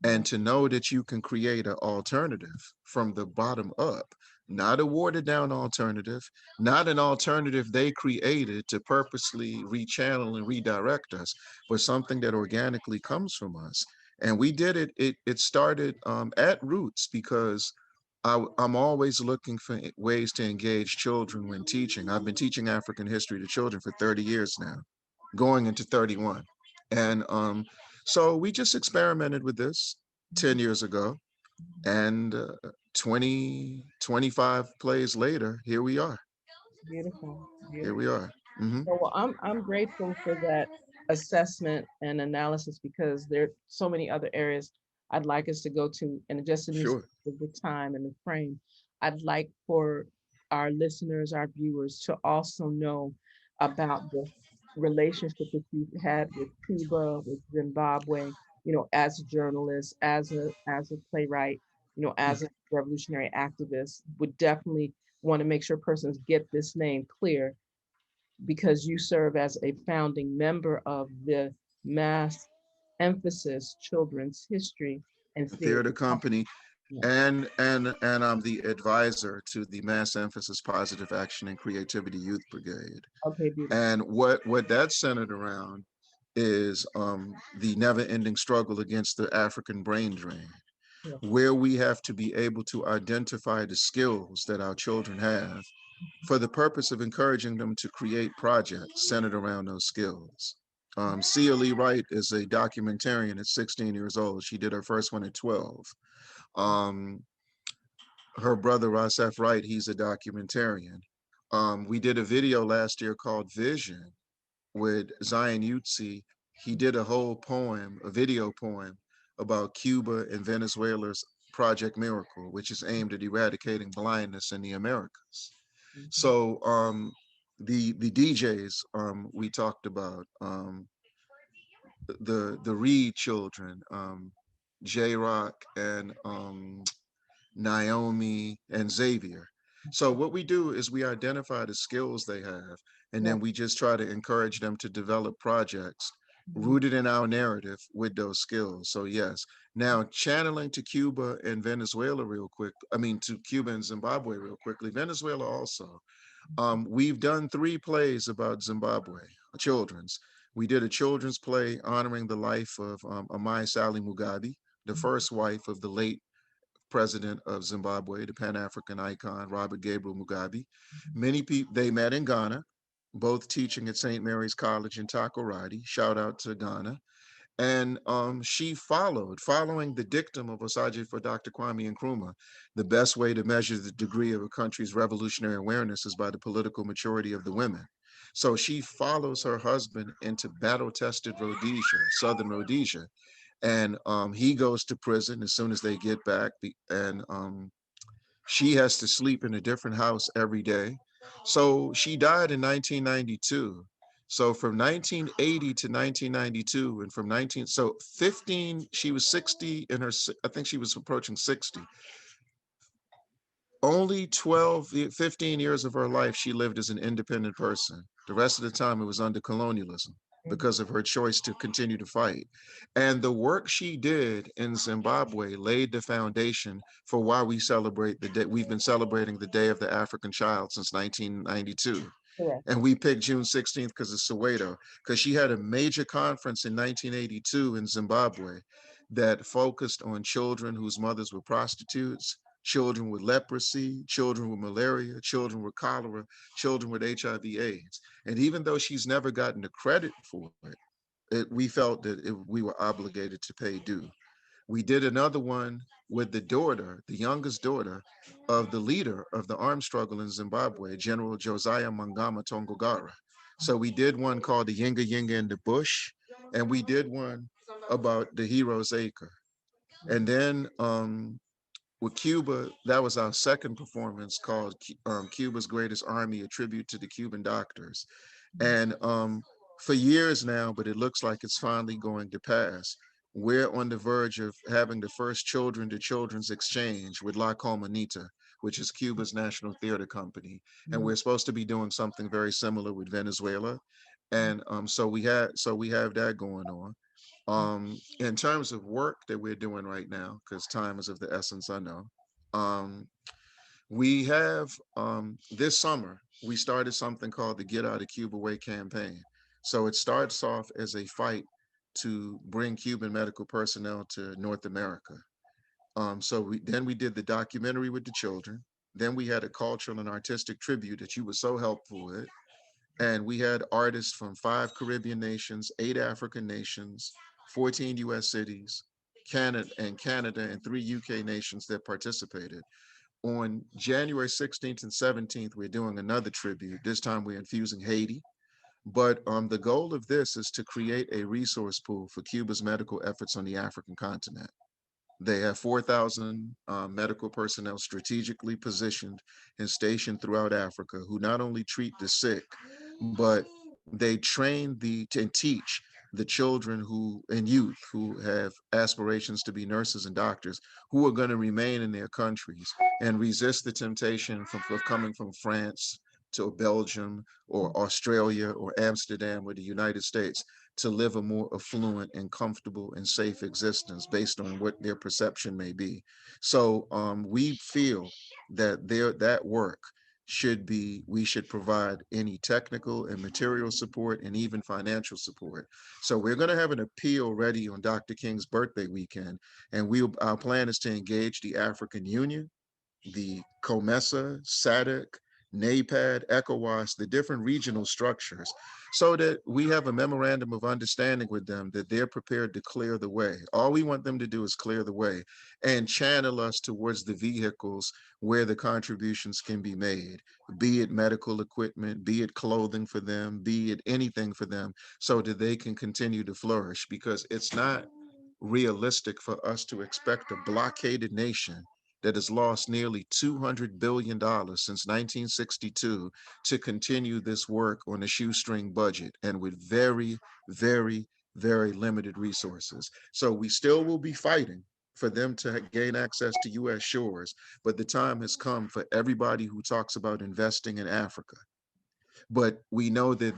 and to know that you can create an alternative from the bottom up, not a watered down alternative, not an alternative they created to purposely rechannel and redirect us, but something that organically comes from us. And we did it. It started at roots because I'm always looking for ways to engage children when teaching. I've been teaching African history to children for 30 years now, going into 31. And so we just experimented with this 10 years ago. And 20, 25 plays later, here we are. Beautiful. Here we are. Mm-hmm. So well, I'm grateful for that assessment and analysis because there are so many other areas I'd like us to go to, and just in this the time and the frame, I'd like for our listeners, our viewers, to also know about the relationship that you've had with Cuba, with Zimbabwe, you know, as a journalist, as a playwright, you know, as a revolutionary activist. Would definitely want to make sure persons get this name clear because you serve as a founding member of the Mass Emphasis Children's History and Theater Company. And I'm the advisor to the Mass Emphasis Positive Action and Creativity Youth Brigade. Okay, beautiful. And what that's centered around is the never-ending struggle against the African brain drain, where we have to be able to identify the skills that our children have for the purpose of encouraging them to create projects centered around those skills. Cia Lee Wright is a documentarian at 16 years old. She did her first one at 12. Her brother, Rasef Wright, he's a documentarian. We did a video last year called Vision with Zion Utsi. He did a whole poem, a video poem about Cuba and Venezuela's Project Miracle, which is aimed at eradicating blindness in the Americas. So the DJs we talked about, the Reed children, J Rock and Naomi and Xavier. So what we do is we identify the skills they have, and then we just try to encourage them to develop projects rooted in our narrative with those skills. So yes, now channeling to Cuba and Venezuela real quick, I mean to Cuba and Zimbabwe real quickly, Venezuela also. We've done 3 plays about Zimbabwe, children's. We did a children's play honoring the life of Amai Sally Mugabe, the first wife of the late president of Zimbabwe, the Pan-African icon, Robert Gabriel Mugabe. Many people, they met in Ghana, both teaching at St. Mary's College in Takoradi. Shout out to Ghana. And she following the dictum of Osagie for Dr. Kwame Nkrumah, the best way to measure the degree of a country's revolutionary awareness is by the political maturity of the women. So she follows her husband into battle-tested Rhodesia, Southern Rhodesia, and he goes to prison as soon as they get back, and she has to sleep in a different house every day. So she died in 1992. So from 1980 to 1992, and from 15, she was 60 in her, I think she was approaching 60. Only 12, 15 years of her life, she lived as an independent person. The rest of the time it was under colonialism because of her choice to continue to fight. And the work she did in Zimbabwe laid the foundation for why we celebrate the day. We've been celebrating the Day of the African Child since 1992. Correct. And we picked June 16th because of Soweto, because she had a major conference in 1982 in Zimbabwe that focused on children whose mothers were prostitutes, children with leprosy, children with malaria, children with cholera, children with HIV/AIDS. And even though she's never gotten the credit for it, we felt that we were obligated to pay due. We did another one with the daughter, the youngest daughter of the leader of the armed struggle in Zimbabwe, General Josiah Mangama Tongogara. So we did one called the Yinga Yinga in the Bush, and we did one about the Hero's Acre. And then with Cuba, that was our second performance called Cuba's Greatest Army, a tribute to the Cuban doctors. And for years now, but it looks like it's finally going to pass. We're on the verge of having the first children-to-children's exchange with La Comunita, which is Cuba's national theater company. And we're supposed to be doing something very similar with Venezuela. And so we have that going on. In terms of work that we're doing right now, because time is of the essence, I know. We have, this summer, we started something called the Get Out of Cuba Way campaign. So it starts off as a fight to bring Cuban medical personnel to North America. Then we did the documentary with the children. Then we had a cultural and artistic tribute that you were so helpful with. And we had artists from 5 Caribbean nations, 8 African nations, 14 US cities, Canada and 3 UK nations that participated. On January 16th and 17th, we're doing another tribute. This time we're infusing Haiti. But the goal of this is to create a resource pool for Cuba's medical efforts on the African continent. They have 4,000 medical personnel strategically positioned and stationed throughout Africa who not only treat the sick, but they train and teach the children and youth who have aspirations to be nurses and doctors who are going to remain in their countries and resist the temptation of coming from France to Belgium or Australia or Amsterdam or the United States to live a more affluent and comfortable and safe existence based on what their perception may be. So we feel that that work we should provide any technical and material support and even financial support. So we're going to have an appeal ready on Dr. King's birthday weekend, and our plan is to engage the African Union, the COMESA, SADC, NAPAD, ECOWAS, the different regional structures, so that we have a memorandum of understanding with them that they're prepared to clear the way. All we want them to do is clear the way and channel us towards the vehicles where the contributions can be made, be it medical equipment, be it clothing for them, be it anything for them, so that they can continue to flourish, because it's not realistic for us to expect a blockaded nation that has lost nearly $200 billion since 1962 to continue this work on a shoestring budget and with very, very, very limited resources. So we still will be fighting, for them to gain access to US shores, but the time has come for everybody who talks about investing in Africa. But we know that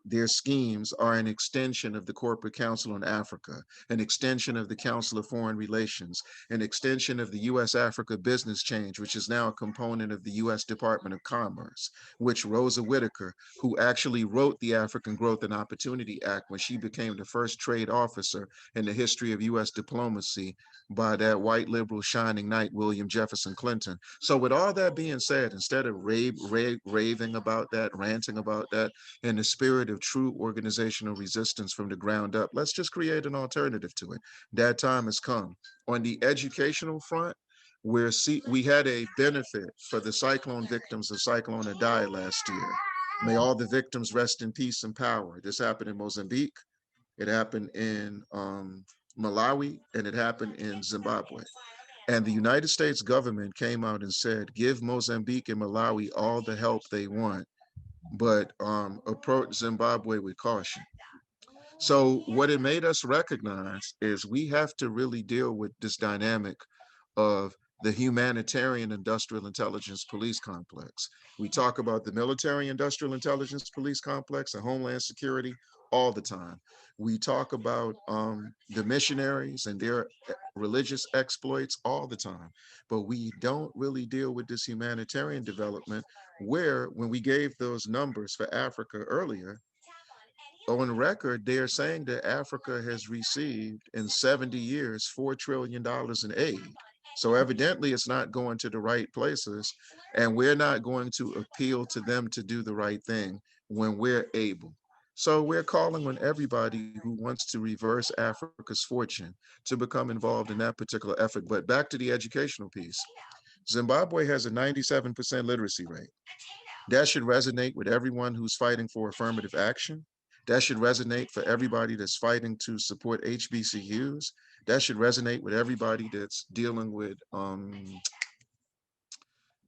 their schemes are an extension of the Corporate Council on Africa, an extension of the Council of Foreign Relations, an extension of the US-Africa Business Change, which is now a component of the US Department of Commerce, which Rosa Whitaker, who actually wrote the African Growth and Opportunity Act when she became the first trade officer in the history of US diplomacy by that white liberal shining knight, William Jefferson Clinton. So with all that being said, instead of raving about that, ranting about that, in the spirit of true organizational resistance from the ground up, let's just create an alternative to it. That time has come. On the educational front, we had a benefit for the cyclone victims of Cyclone Idai last year. May all the victims rest in peace and power. This happened in Mozambique, it happened in Malawi, and it happened in Zimbabwe. And the United States government came out and said, give Mozambique and Malawi all the help they want, but approach Zimbabwe with caution. So what it made us recognize is we have to really deal with this dynamic of the humanitarian industrial intelligence police complex. We talk about the military industrial intelligence police complex and Homeland Security all the time. We talk about the missionaries and their religious exploits all the time, but we don't really deal with this humanitarian development where, when we gave those numbers for Africa earlier, on record, they are saying that Africa has received in 70 years, $4 trillion in aid. So evidently it's not going to the right places, and we're not going to appeal to them to do the right thing when we're able. So we're calling on everybody who wants to reverse Africa's fortune to become involved in that particular effort. But back to the educational piece. Zimbabwe has a 97% literacy rate. That should resonate with everyone who's fighting for affirmative action. That should resonate for everybody that's fighting to support HBCUs. That should resonate with everybody that's dealing with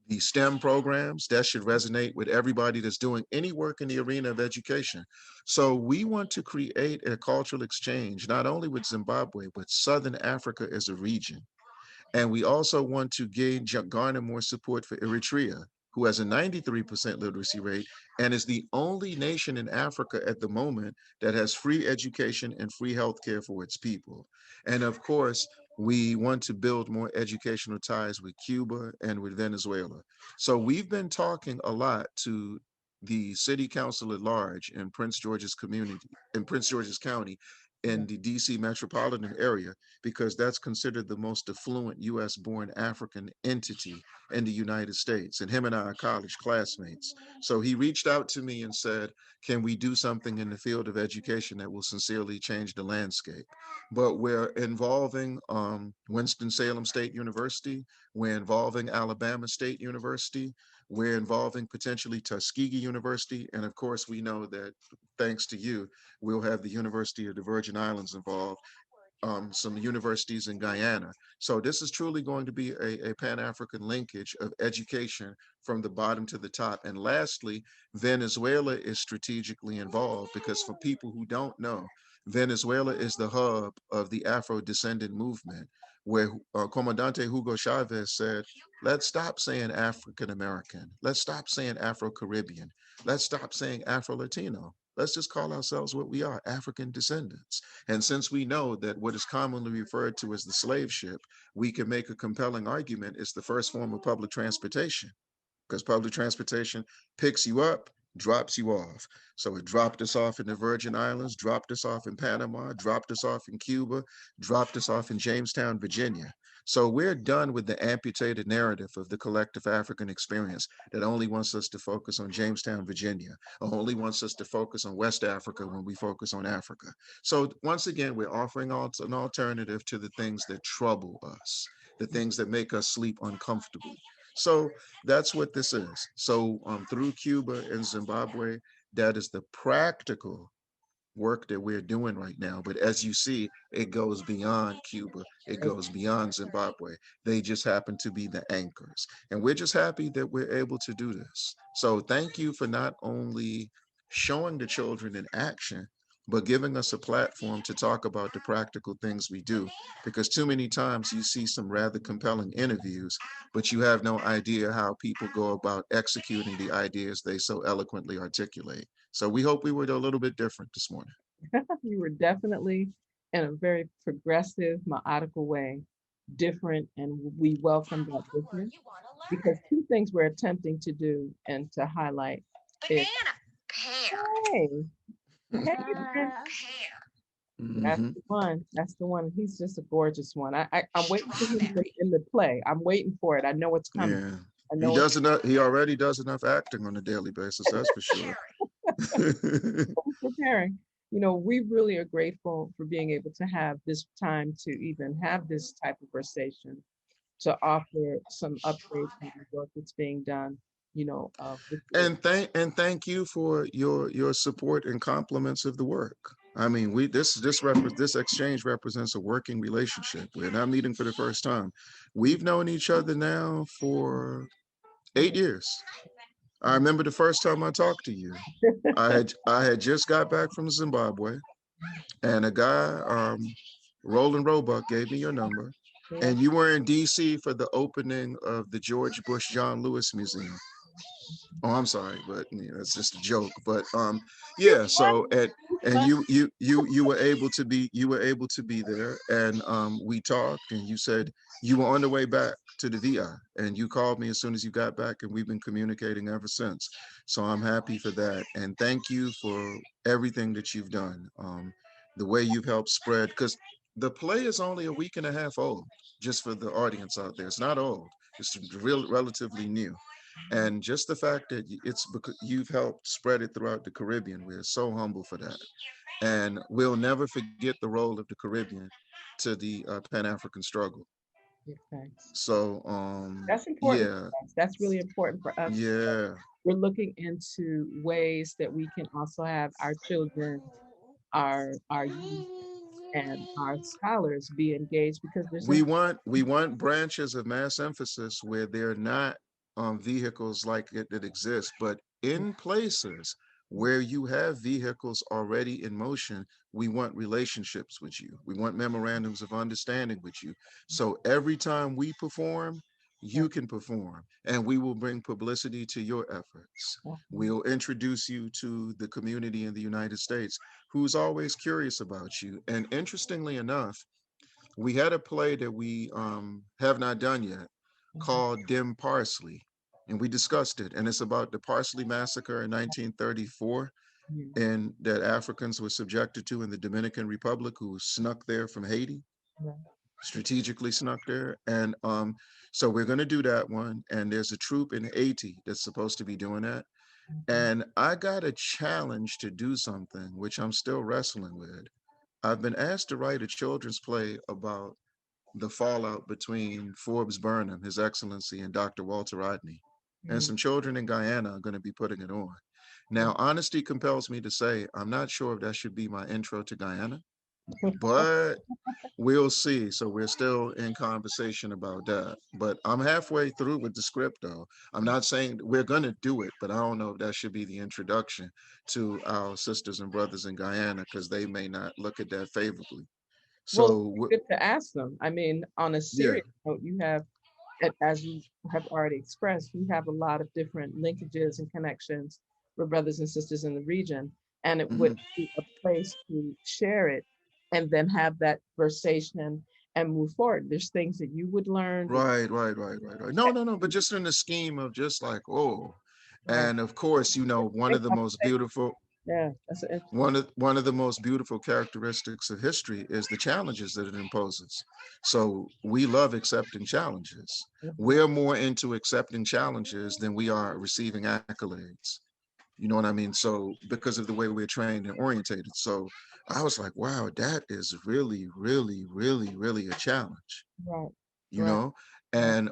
the STEM programs. That should resonate with everybody that's doing any work in the arena of education. So we want to create a cultural exchange, not only with Zimbabwe, but Southern Africa as a region. And we also want to garner more support for Eritrea, who has a 93% literacy rate and is the only nation in Africa at the moment that has free education and free healthcare for its people. And of course, we want to build more educational ties with Cuba and with Venezuela. So we've been talking a lot to the city council at large in Prince George's County, in the DC metropolitan area, because that's considered the most affluent US-born African entity in the United States. And him and I are college classmates. So he reached out to me and said, can we do something in the field of education that will sincerely change the landscape? But we're involving Winston-Salem State University, we're involving Alabama State University, we're involving potentially Tuskegee University. And of course, we know that thanks to you, we'll have the University of the Virgin Islands involved, some universities in Guyana. So this is truly going to be a Pan-African linkage of education from the bottom to the top. And lastly, Venezuela is strategically involved because, for people who don't know, Venezuela is the hub of the Afro-descendant movement, where Comandante Hugo Chavez said, let's stop saying African-American. Let's stop saying Afro-Caribbean. Let's stop saying Afro-Latino. Let's just call ourselves what we are, African descendants. And since we know that what is commonly referred to as the slave ship, we can make a compelling argument it's the first form of public transportation, because public transportation picks you up, drops you off. So it dropped us off in the Virgin Islands, dropped us off in Panama, dropped us off in Cuba, dropped us off in Jamestown, Virginia. So we're done with the amputated narrative of the collective African experience that only wants us to focus on Jamestown, Virginia, or only wants us to focus on West Africa when we focus on Africa. So once again, we're offering an alternative to the things that trouble us, the things that make us sleep uncomfortably. So that's what this is. So through Cuba and Zimbabwe, that is the practical work that we're doing right now. But as you see, it goes beyond Cuba. It goes beyond Zimbabwe. They just happen to be the anchors. And we're just happy that we're able to do this. So thank you for not only showing the children in action, but giving us a platform to talk about the practical things we do. Because too many times you see some rather compelling interviews, but you have no idea how people go about executing the ideas they so eloquently articulate. So we hope we were a little bit different this morning. You were definitely, in a very progressive, methodical way, different, and we welcome that difference, because two things we're attempting to do and to highlight is, hey, hey, that's the one. That's the one. He's just a gorgeous one. I'm waiting for him in the play. I'm waiting for it. I know it's coming. Yeah. I know He does enough. He already does enough acting on a daily basis. That's for sure. Preparing. You know, we really are grateful for being able to have this time to even have this type of conversation, to offer some updates on the work that's being done. You know, and thank you for your support and compliments of the work. I mean, this exchange represents a working relationship. We're not meeting for the first time. We've known each other now for 8 years. I remember the first time I talked to you. I had just got back from Zimbabwe, and a guy, Roland Roebuck, gave me your number, and you were in D.C. for the opening of the George Bush John Lewis Museum. Oh, I'm sorry, but that's just a joke. But yeah. So and you were able to be there, and we talked, and you said you were on the way back to the VI, and you called me as soon as you got back, and we've been communicating ever since. So I'm happy for that, and thank you for everything that you've done. The way you've helped spread, because the play is only a week and a half old. Just for the audience out there, it's not old. It's relatively new. And just the fact that it's because you've helped spread it throughout the Caribbean, we're so humble for that. And we'll never forget the role of the Caribbean to the Pan-African struggle. Okay. So that's important. Yeah, that's really important for us. Yeah, we're looking into ways that we can also have our children, our youth, and our scholars be engaged, because there's we want branches of mass emphasis where they're not vehicles like it that exist, but in places where you have vehicles already in motion, we want relationships with you. We want memorandums of understanding with you. So every time we perform, you can perform, and we will bring publicity to your efforts. We'll introduce you to the community in the United States who's always curious about you. And interestingly enough, we had a play that we have not done yet called Dim Parsley, and we discussed it. And it's about the Parsley Massacre in 1934, and that Africans were subjected to in the Dominican Republic, who snuck there from Haiti, strategically snuck there. And so we're going to do that one. And there's a troupe in Haiti that's supposed to be doing that. And I got a challenge to do something, which I'm still wrestling with. I've been asked to write a children's play about the fallout between Forbes Burnham, His Excellency, and Dr. Walter Rodney. And some children in Guyana are going to be putting it on. Now, honesty compels me to say, I'm not sure if that should be my intro to Guyana, but we'll see. So we're still in conversation about that. But I'm halfway through with the script, though. I'm not saying we're going to do it, but I don't know if that should be the introduction to our sisters and brothers in Guyana, because they may not look at that favorably. So well, good to ask them. I mean, on a serious note, you have, as you have already expressed, you have a lot of different linkages and connections with brothers and sisters in the region, and it would be a place to share it and then have that conversation and move forward. There's things that you would learn. Right. No, but just in the scheme of just like, oh, and of course, one of the most beautiful, one of the most beautiful characteristics of history is the challenges that it imposes. So we love accepting challenges. We're more into accepting challenges than we are receiving accolades. You know what I mean? So because of the way we're trained and orientated. So I was like, wow, that is really, really, really, really a challenge. Right. You know? And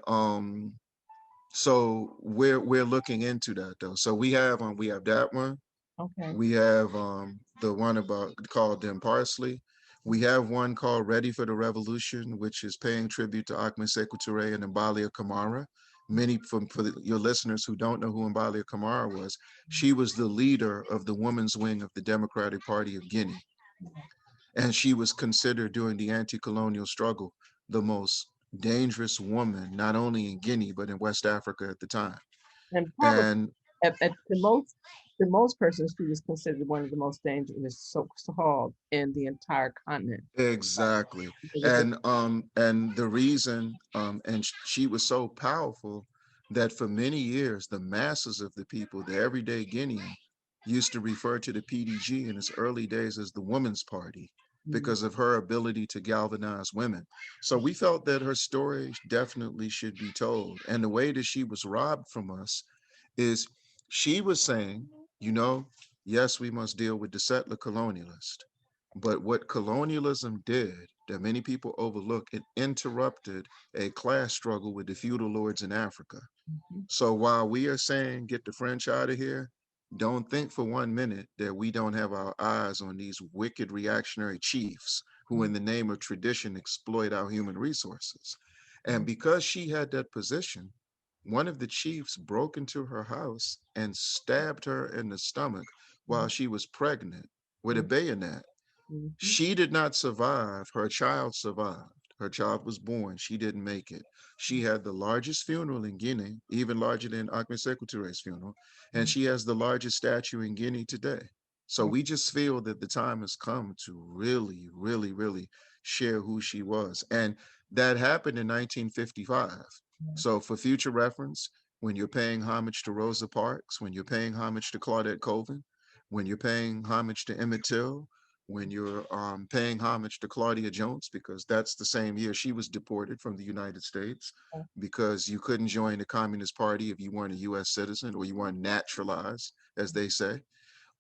so we're looking into that though. So we have that one. Okay. We have the one called Dim Parsley. We have one called Ready for the Revolution, which is paying tribute to Ahmed Sekou Touré and Mbalia Kamara, your listeners who don't know who Mbalia Kamara was, she was the leader of the women's wing of the Democratic Party of Guinea. And she was considered during the anti-colonial struggle the most dangerous woman, not only in Guinea, but in West Africa at the time. And probably at the most persons, she was considered one of the most dangerous so-called in the entire continent. Exactly. And the reason, and she was so powerful that for many years, the masses of the people, the everyday Guinean, used to refer to the PDG in its early days as the Women's Party because of her ability to galvanize women. So we felt that her story definitely should be told. And the way that she was robbed from us is she was saying, you know, yes, we must deal with the settler colonialist. But what colonialism did that many people overlook, it interrupted a class struggle with the feudal lords in Africa. So while we are saying get the French out of here, don't think for 1 minute that we don't have our eyes on these wicked reactionary chiefs who in the name of tradition exploit our human resources. And because she had that position, one of the chiefs broke into her house and stabbed her in the stomach while she was pregnant with a bayonet. She did not survive. Her child survived. Her child was born. She didn't make it. She had the largest funeral in Guinea, even larger than Ahmed Sékou Touré's funeral, and she has the largest statue in Guinea today. So we just feel that the time has come to really, really, really share who she was. And that happened in 1955. So for future reference, when you're paying homage to Rosa Parks, when you're paying homage to Claudette Colvin, when you're paying homage to Emmett Till, when you're paying homage to Claudia Jones, because that's the same year she was deported from the United States because you couldn't join the Communist Party if you weren't a US citizen or you weren't naturalized, as they say.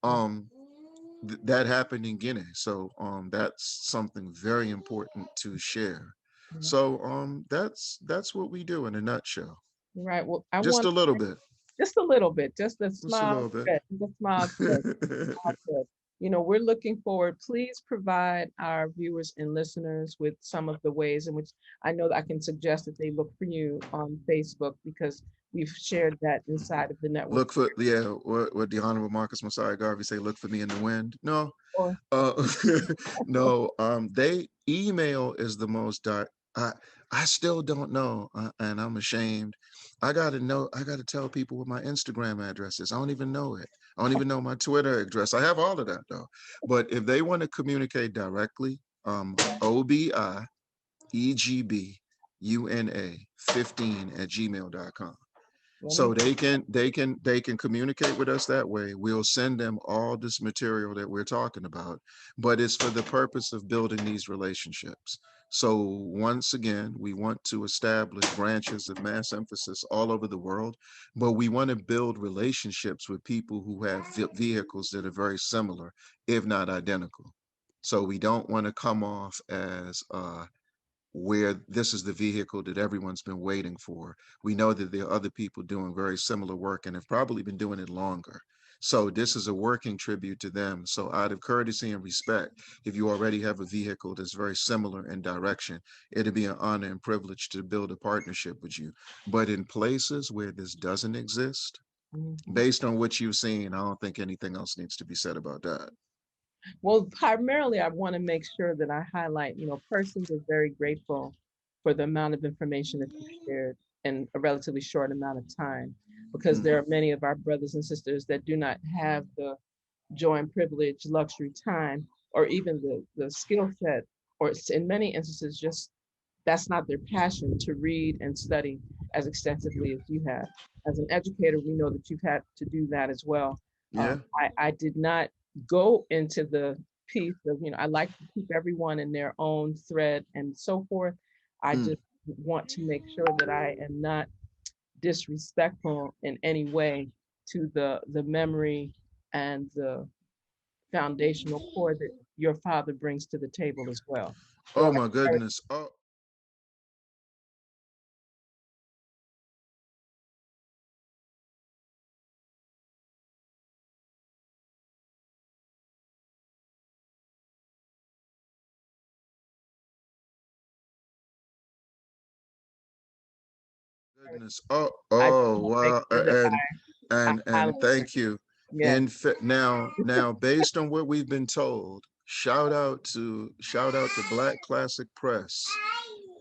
That happened in Guinea. So that's something very important to share. So that's what we do in a nutshell. Right. Well, just a little bit. Just a little bit. Just a small bit. Just a small bit. You know, we're looking forward. Please provide our viewers and listeners with some of the ways in which I know that I can suggest that they look for you on Facebook, because we've shared that inside of the network. Look for, what the Honorable Marcus Messiah Garvey say, look for me in the wind. No, no, they email is the most dark. I still don't know, and I'm ashamed. I gotta tell people what my Instagram address is. I don't even know it. I don't even know my Twitter address. I have all of that though. But if they want to communicate directly, Obi Egbuna 15 @gmail.com. So they can communicate with us that way. We'll send them all this material that we're talking about, but it's for the purpose of building these relationships. So once again, we want to establish branches of mass emphasis all over the world, but we want to build relationships with people who have vehicles that are very similar, if not identical. So we don't want to come off as where this is the vehicle that everyone's been waiting for. We know that there are other people doing very similar work and have probably been doing it longer. So this is a working tribute to them. So out of courtesy and respect, if you already have a vehicle that's very similar in direction, it'd be an honor and privilege to build a partnership with you. But in places where this doesn't exist, based on what you've seen, I don't think anything else needs to be said about that. Well, primarily, I want to make sure that I highlight, you know, persons are very grateful for the amount of information that you shared in a relatively short amount of time, because there are many of our brothers and sisters that do not have the joy and privilege, luxury time, or even the skill set, or in many instances, just that's not their passion to read and study as extensively as you have. As an educator, we know that you've had to do that as well. Yeah. I did not go into the piece of, you know, I like to keep everyone in their own thread and so forth. I just want to make sure that I am not disrespectful in any way to the memory and the foundational core that your father brings to the table as well. Oh my goodness. Oh. Goodness. Oh, I just oh, want to make wow. sure that I And highlight it. thank you. Yeah. Now, based on what we've been told, shout out to Black Classic Press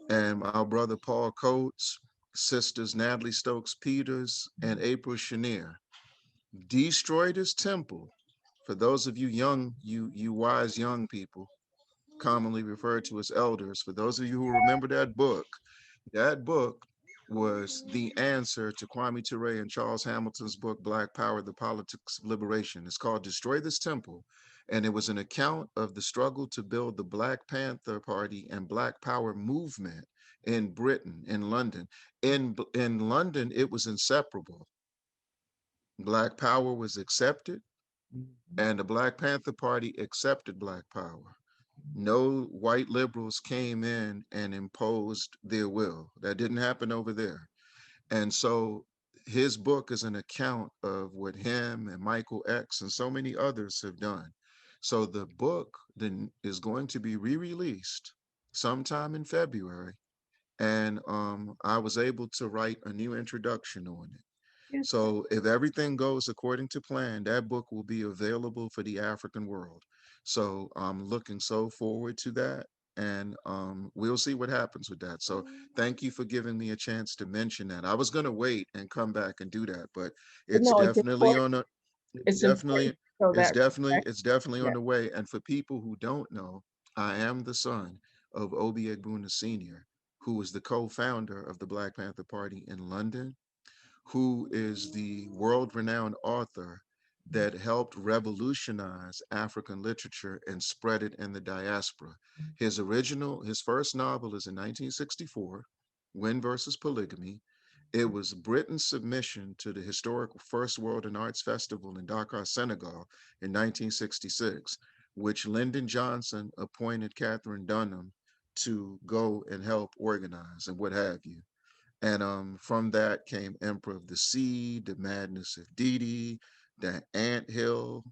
and our brother Paul Coates, sisters Natalie Stokes Peters and April Chenier. Destroyed his temple. For those of you young, you wise young people, commonly referred to as elders, for those of you who remember that book was the answer to Kwame Ture and Charles Hamilton's book, Black Power, The Politics of Liberation. It's called Destroy This Temple. And it was an account of the struggle to build the Black Panther Party and Black Power movement in Britain, in London. In London, it was inseparable. Black Power was accepted, and the Black Panther Party accepted Black Power. No white liberals came in and imposed their will. That didn't happen over there. And so his book is an account of what him and Michael X and so many others have done. So the book then is going to be re-released sometime in February. And I was able to write a new introduction on it. Yes. So if everything goes according to plan, that book will be available for the African world. So I'm looking so forward to that. And we'll see what happens with that. So thank you for giving me a chance to mention that. I was going to wait and come back and do that, but it's no, definitely on a, it's important. So it's definitely on the way. And for people who don't know, I am the son of Obi Egbuna Sr., who was the co-founder of the Black Panther Party in London, who is the world-renowned author that helped revolutionize African literature and spread it in the diaspora. His first novel is in 1964, Wind versus Polygamy. It was Britain's submission to the historic First World and Arts Festival in Dakar, Senegal in 1966, which Lyndon Johnson appointed Catherine Dunham to go and help organize and what have you. And from that came Emperor of the Sea, The Madness of Didi, The Ant Hill,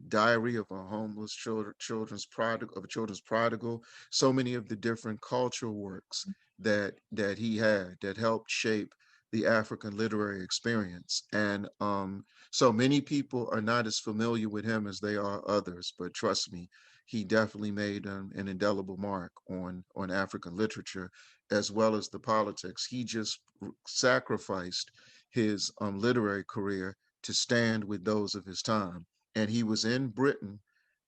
Diary of a Homeless Children's Prodigal, so many of the different cultural works that he had that helped shape the African literary experience. And so many people are not as familiar with him as they are others, but trust me, he definitely made an indelible mark on African literature as well as the politics. He just sacrificed his literary career to stand with those of his time. And he was in Britain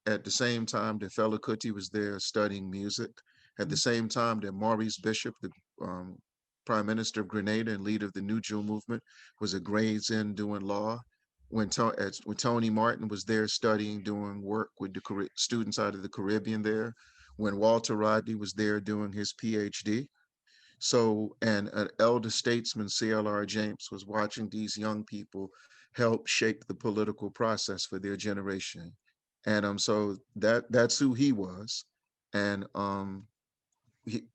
at the same time that Fela Kuti was there studying music, at the same time that Maurice Bishop, the Prime Minister of Grenada and leader of the New Jewel movement, was at Gray's Inn doing law. When Tony Martin was there studying, doing work with the students out of the Caribbean there, when Walter Rodney was there doing his PhD. So, and an elder statesman, CLR James, was watching these young people help shape the political process for their generation. And so that's who he was. And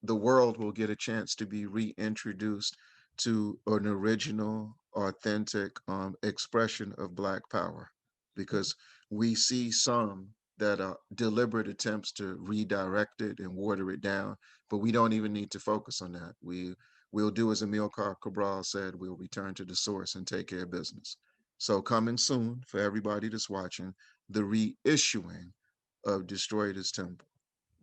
the world will get a chance to be reintroduced to an original, authentic expression of Black power, because we see some that are deliberate attempts to redirect it and water it down, but we don't even need to focus on that. We'll do as Amilcar Cabral said, we'll return to the source and take care of business. So coming soon for everybody that's watching, the reissuing of Destroy This Temple.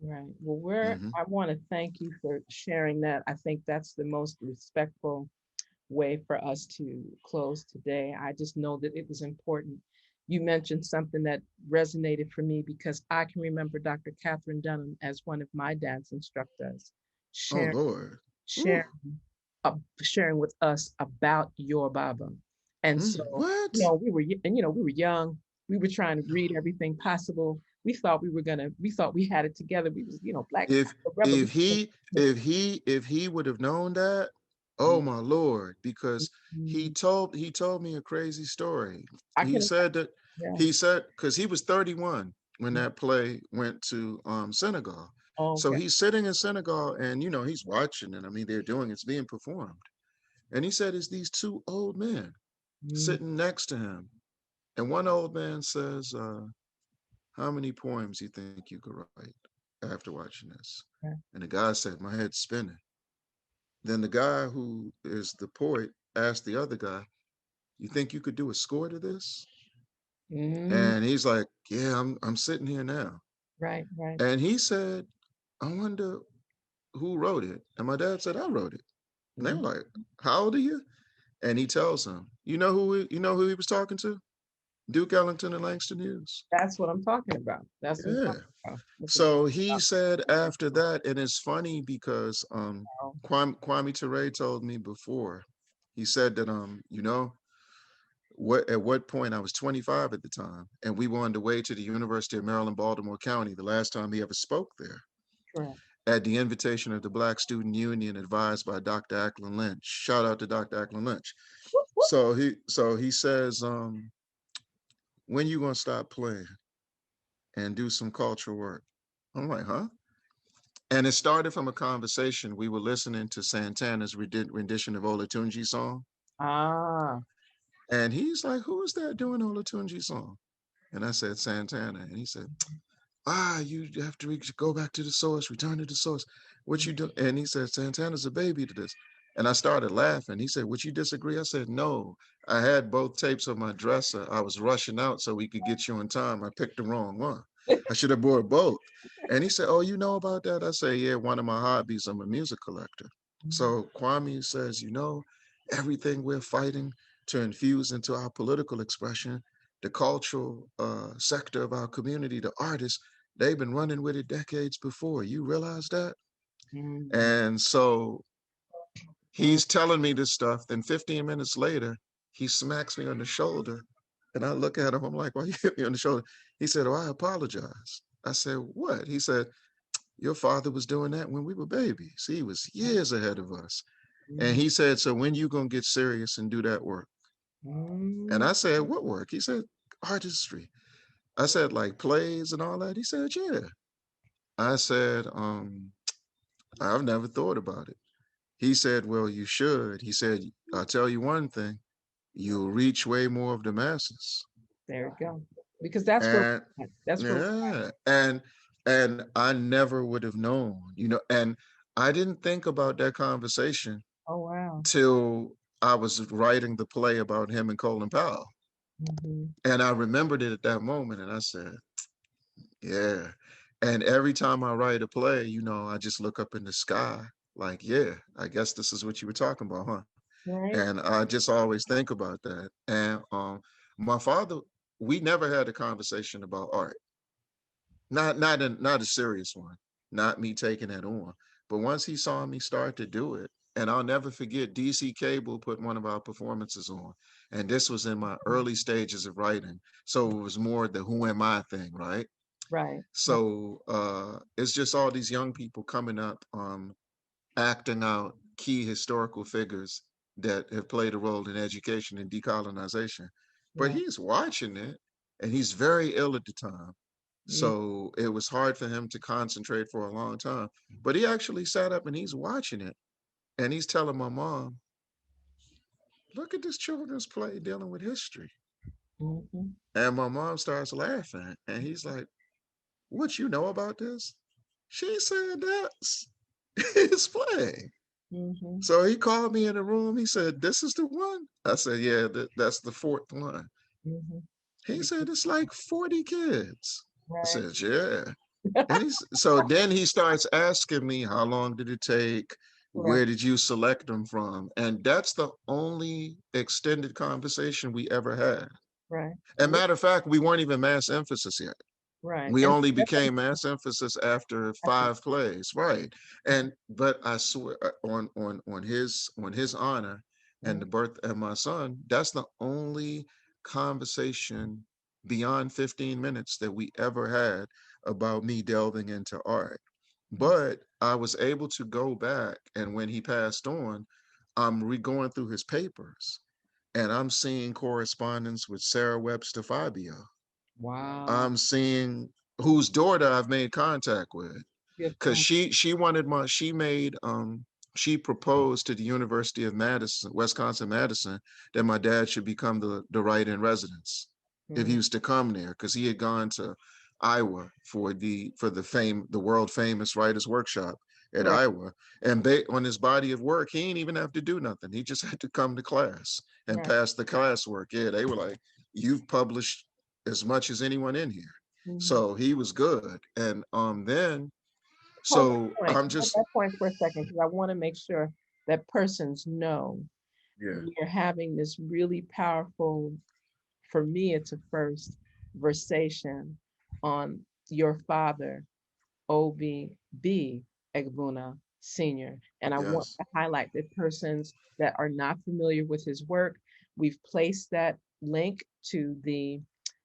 Right. Well, I want to thank you for sharing that. I think that's the most respectful way for us to close today. I just know that it was important. You mentioned something that resonated for me because I can remember Dr. Catherine Dunham as one of my dance instructors sharing with us about your Baba. And so, we were young. We were trying to read everything possible. We thought we had it together. We was, Black. If he would have known that, oh my Lord, because he told me a crazy story. He said because he was 31 when that play went to Senegal. Oh, okay. So he's sitting in Senegal and he's watching it. I mean, it's being performed. And he said it's these two old men sitting next to him. And one old man says, how many poems do you think you could write after watching this? Okay. And the guy said, my head's spinning. Then the guy who is the poet asked the other guy, "You think you could do a score to this?" And he's like, "Yeah, I'm sitting here now." Right, right. And he said, "I wonder who wrote it." And my dad said, "I wrote it." And they were like, "How old are you?" And he tells them, you know who he was talking to? Duke Ellington and Langston Hughes. That's what I'm talking about. That's what I'm Yeah. talking about. So he said after that, and it's funny because Kwame Ture told me before, he said that you know, at what point, I was 25 at the time, and we were on the way to the University of Maryland, Baltimore County, the last time he ever spoke there. Correct. At the invitation of the Black Student Union, advised by Dr. Ackland Lynch. Shout out to Dr. Ackland Lynch. So he says, when you gonna stop playing and do some cultural work? I'm like, huh? And it started from a conversation. We were listening to Santana's rendition of Olatunji's song. Ah. And he's like, who is that doing Olatunji's song? And I said, Santana. And he said, you have to go back to the source, return to the source. What you do? And he said, Santana's a baby to this. And I started laughing. He said, would you disagree? I said, no. I had both tapes on my dresser. I was rushing out so we could get you on time. I picked the wrong one. I should have brought both. And he said, oh, you know about that? I say, yeah, one of my hobbies, I'm a music collector. So Kwame says, you know, everything we're fighting to infuse into our political expression, the cultural sector of our community, the artists, they've been running with it decades before. You realize that? And so he's telling me this stuff. Then 15 minutes later, he smacks me on the shoulder. And I look at him, I'm like, why you hit me on the shoulder? He said, oh, I apologize. I said, what? He said, your father was doing that when we were babies. He was years ahead of us. And he said, so when you gonna get serious and do that work? And I said, what work? He said, artistry. I said, like plays and all that? He said, yeah. I said, I've never thought about it. He said, well, you should. He said, I'll tell you one thing, you'll reach way more of the masses. There you go. Because that's where and I never would have known, you know, and I didn't think about that conversation till I was writing the play about him and Colin Powell. And I remembered it at that moment, and I said, yeah. And every time I write a play, you know, I just look up in the sky like, yeah, I guess this is what you were talking about, huh? Right. And I just always think about that. And my father, we never had a conversation about art. Not a serious one, not me taking it on. But once he saw me start to do it, and I'll never forget, DC Cable put one of our performances on. And this was in my early stages of writing. So it was more the who am I thing, right? Right. So it's just all these young people coming up, acting out key historical figures that have played a role in education and decolonization. But he's watching it, and he's very ill at the time. So it was hard for him to concentrate for a long time. But he actually sat up and he's watching it. And he's telling my mom, look at this children's play dealing with history. And my mom starts laughing. And he's like, what, you know about this? She said, that's his play. So he called me in the room. He said, this is the one? I said, yeah, that's the fourth one. He said, it's like 40 kids. Right. I said, yeah. And so then he starts asking me, how long did it take? Where did you select them from? And that's the only extended conversation we ever had. Right. And matter of fact, we weren't even mass emphasis yet. Right. We only became mass emphasis after 5 plays. Right. But I swear on his honor and the birth of my son, that's the only conversation beyond 15 minutes that we ever had about me delving into art. But I was able to go back, and when he passed on, I'm going through his papers, and I'm seeing correspondence with Sarah Webster Fabio. Wow. I'm seeing whose daughter I've made contact with, because she proposed to the University of Madison, Wisconsin-Madison, that my dad should become the write-in-residence if he was to come there, because he had gone to Iowa for the world famous writers workshop at Iowa. And on his body of work, he didn't even have to do nothing. He just had to come to class and pass the classwork. Yeah, they were like, you've published as much as anyone in here. So he was good. And then, so I'm just... Hold that point for a second, because I want to make sure that persons know we're having this really powerful, for me, it's a first versation on your father, Obi Egbuna Sr. And I want to highlight that persons that are not familiar with his work, we've placed that link to the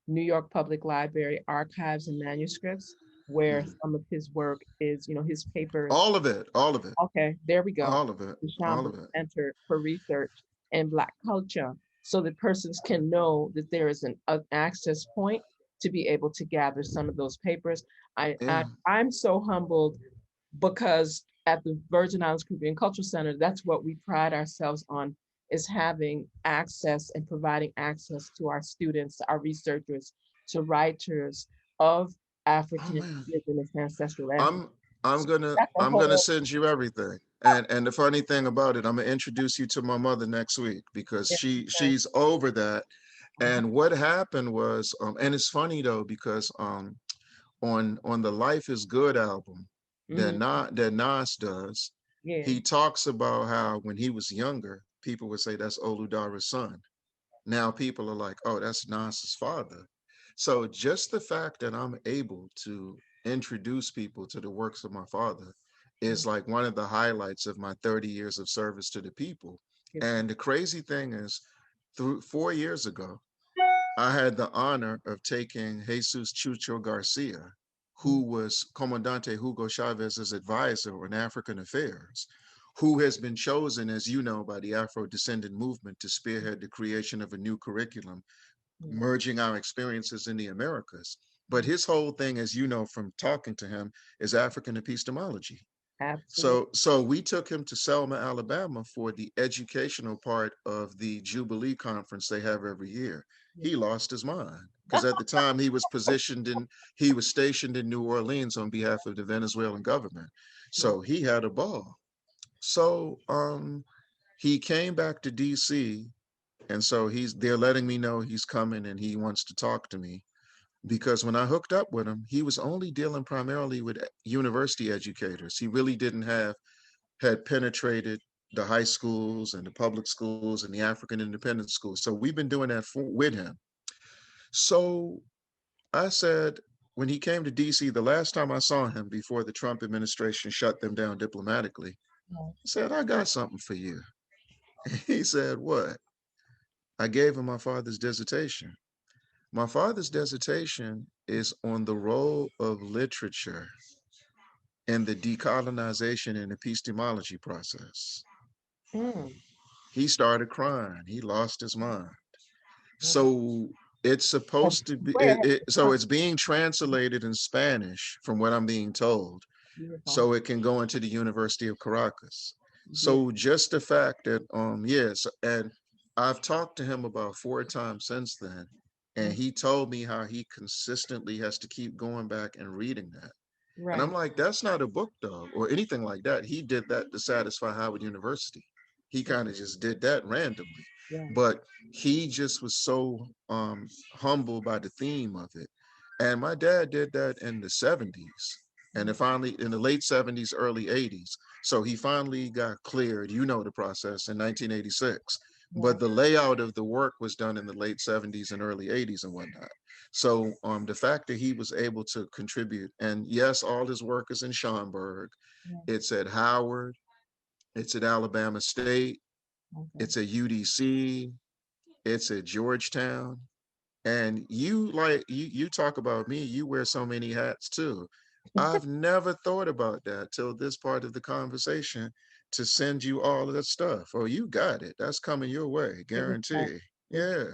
New York Public Library archives and manuscripts, where some of his work is, his papers. All of it. Okay, there we go. All of it. The Schomburg Center for Research and Black Culture, so that persons can know that there is an access point to be able to gather some of those papers. I'm so humbled, because at the Virgin Islands Caribbean Cultural Center, that's what we pride ourselves on, is having access and providing access to our students, our researchers, to writers of African indigenous ancestral evidence. I'm gonna send you everything. And the funny thing about it, I'm gonna introduce you to my mother next week, because she's over that. And what happened was, and it's funny though, because on the Life is Good album that Nas does, he talks about how when he was younger, people would say that's Oludara's son. Now people are like, oh, that's Nas's father. So just the fact that I'm able to introduce people to the works of my father is like one of the highlights of my 30 years of service to the people. And the crazy thing is, 4 years ago, I had the honor of taking Jesus Chucho Garcia, who was Comandante Hugo Chavez's advisor on African affairs, who has been chosen, as you know, by the Afro-descendant movement to spearhead the creation of a new curriculum, merging our experiences in the Americas. But his whole thing, as you know from talking to him, is African epistemology. Absolutely. So we took him to Selma, Alabama for the educational part of the Jubilee conference they have every year. He lost his mind, because at the time he was stationed in New Orleans on behalf of the Venezuelan government. So he had a ball. So he came back to DC, and so they're letting me know he's coming and he wants to talk to me. Because when I hooked up with him, he was only dealing primarily with university educators. He really had penetrated the high schools and the public schools and the African independent schools. So we've been doing that with him. So I said, when he came to DC, the last time I saw him before the Trump administration shut them down diplomatically, I said, I got something for you. He said, what? I gave him my father's dissertation. My father's dissertation is on the role of literature in the decolonization and epistemology process. He started crying. He lost his mind. So it's supposed to be, so it's being translated in Spanish, from what I'm being told, so it can go into the University of Caracas. So just the fact that, yes, and I've talked to him about 4 times since then. And he told me how he consistently has to keep going back and reading that. And I'm like, that's not a book, though, or anything like that. He did that to satisfy Howard University. He kind of just did that randomly. But he just was so humbled by the theme of it. And my dad did that in the 70s. And finally, in the late 70s, early 80s. So he finally got cleared, you know the process, in 1986. But the layout of the work was done in the late 70s and early 80s and whatnot. So the fact that he was able to contribute, and yes, all his work is in Schomburg. It's at Howard, it's at Alabama State, it's at UDC, it's at Georgetown. And you talk about me, you wear so many hats too. I've never thought about that till this part of the conversation, to send you all of that stuff. Oh, you got it. That's coming your way, guarantee. Yeah.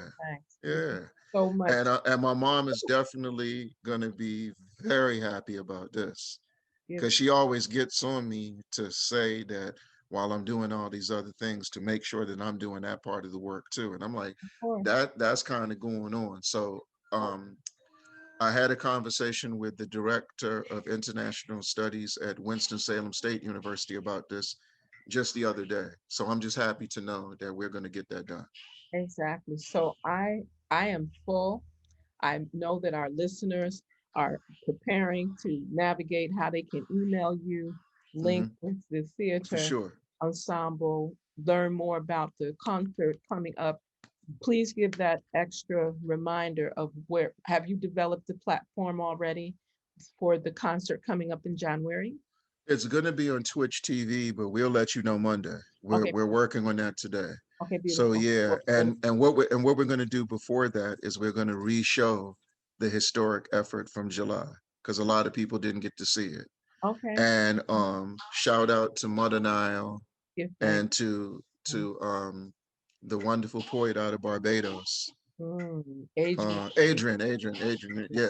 Yeah. So much. And my mom is definitely going to be very happy about this, because she always gets on me to say that while I'm doing all these other things, to make sure that I'm doing that part of the work too. And I'm like, that's kind of going on. So I had a conversation with the director of international studies at Winston-Salem State University about this just the other day. So I'm just happy to know that we're going to get that done. Exactly. So I am full. I know that our listeners are preparing to navigate how they can email you, link with the For theater sure. ensemble, learn more about the concert coming up. Please give that extra reminder of where, have you developed the platform already for the concert coming up in January? It's going to be on Twitch TV, but we'll let you know Monday. Okay. We're working on that today. Okay, So beautiful. yeah, and what we're going to do before that is we're going to re-show the historic effort from July, because a lot of people didn't get to see it. Okay. And shout out to Mother Nile and to the wonderful poet out of Barbados, Adrian, yeah.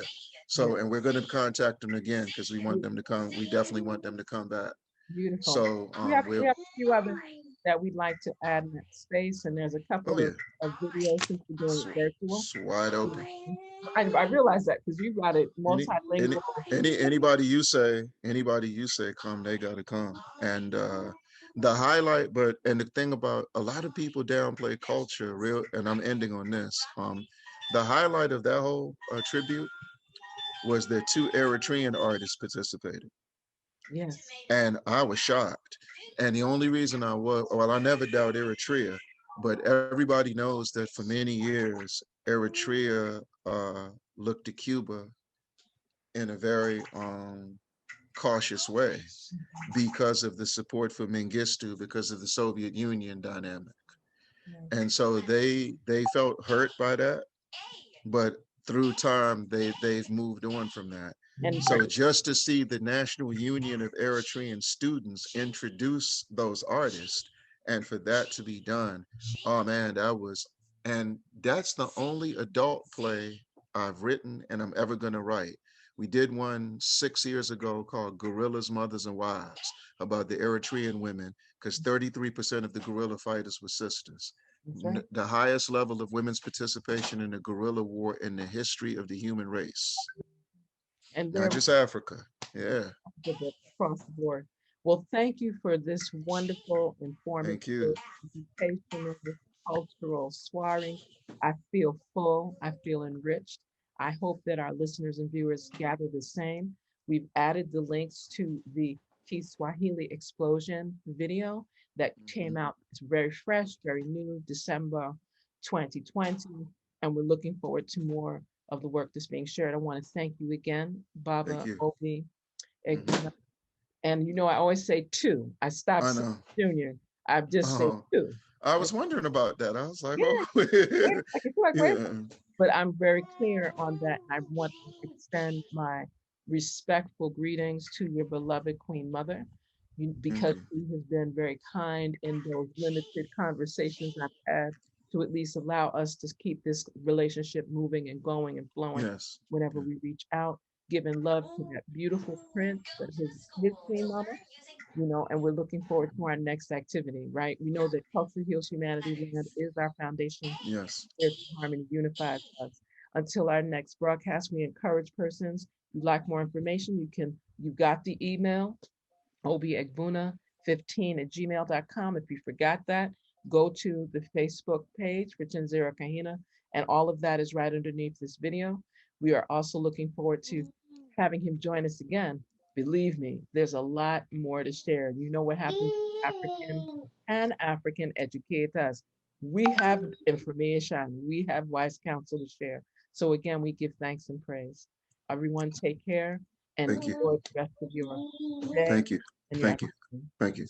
So, and we're going to contact them again because we want them to come. We definitely want them to come back. Beautiful. So we have a few others that we'd like to add in that space, and there's a couple of videos since we're doing virtual. It's wide open. I realize that because you got it multilingual. Anybody you say come, they gotta come. And the highlight, and the thing about a lot of people downplay culture, and I'm ending on this. The highlight of that whole tribute was that 2 Eritrean artists participated. Yes. And I was shocked. And the only reason I never doubt Eritrea, but everybody knows that for many years, Eritrea looked to Cuba in a very cautious way because of the support for Mengistu, because of the Soviet Union dynamic. And so they felt hurt by that, but through time, they've moved on from that. And so just to see the National Union of Eritrean Students introduce those artists, and for that to be done, oh man, and that's the only adult play I've written and I'm ever gonna write. We did one 6 years ago called Guerrillas, Mothers and Wives, about the Eritrean women, because 33% of the guerrilla fighters were sisters. Right. The highest level of women's participation in a guerrilla war in the history of the human race. And not just Africa. Yeah. Across the board. Well, thank you for this wonderful, informative, educational, cultural soiree. I feel full. I feel enriched. I hope that our listeners and viewers gather the same. We've added the links to the Kiswahili explosion video that came out. It's very fresh, very new, December 2020. And we're looking forward to more of the work that's being shared. I want to thank you again, Baba, Obi Egbuna. And you know, I always say 2. I stopped saying Junior. I just say 2. I was wondering about that. I was like, But I'm very clear on that. I want to extend my respectful greetings to your beloved Queen Mother, because she has been very kind in those limited conversations I've had to at least allow us to keep this relationship moving and going and flowing whenever we reach out, giving love to that beautiful prince, his Queen Mama, you know, and we're looking forward to our next activity, right? We know that Culture Heals Humanity Land is our foundation. Yes. Harmony unifies us. Until our next broadcast, we encourage persons, if you'd like more information, you've got the email, Obi Egbuna 15@gmail.com. If you forgot that, go to the Facebook page for ChenziRa Kahina, and all of that is right underneath this video. We are also looking forward to having him join us again. Believe me, there's a lot more to share. You know what happens to African educators. We have information, we have wise counsel to share. So again, we give thanks and praise. Everyone take care and enjoy the rest of your day. Thank you. Thank you. Thank you.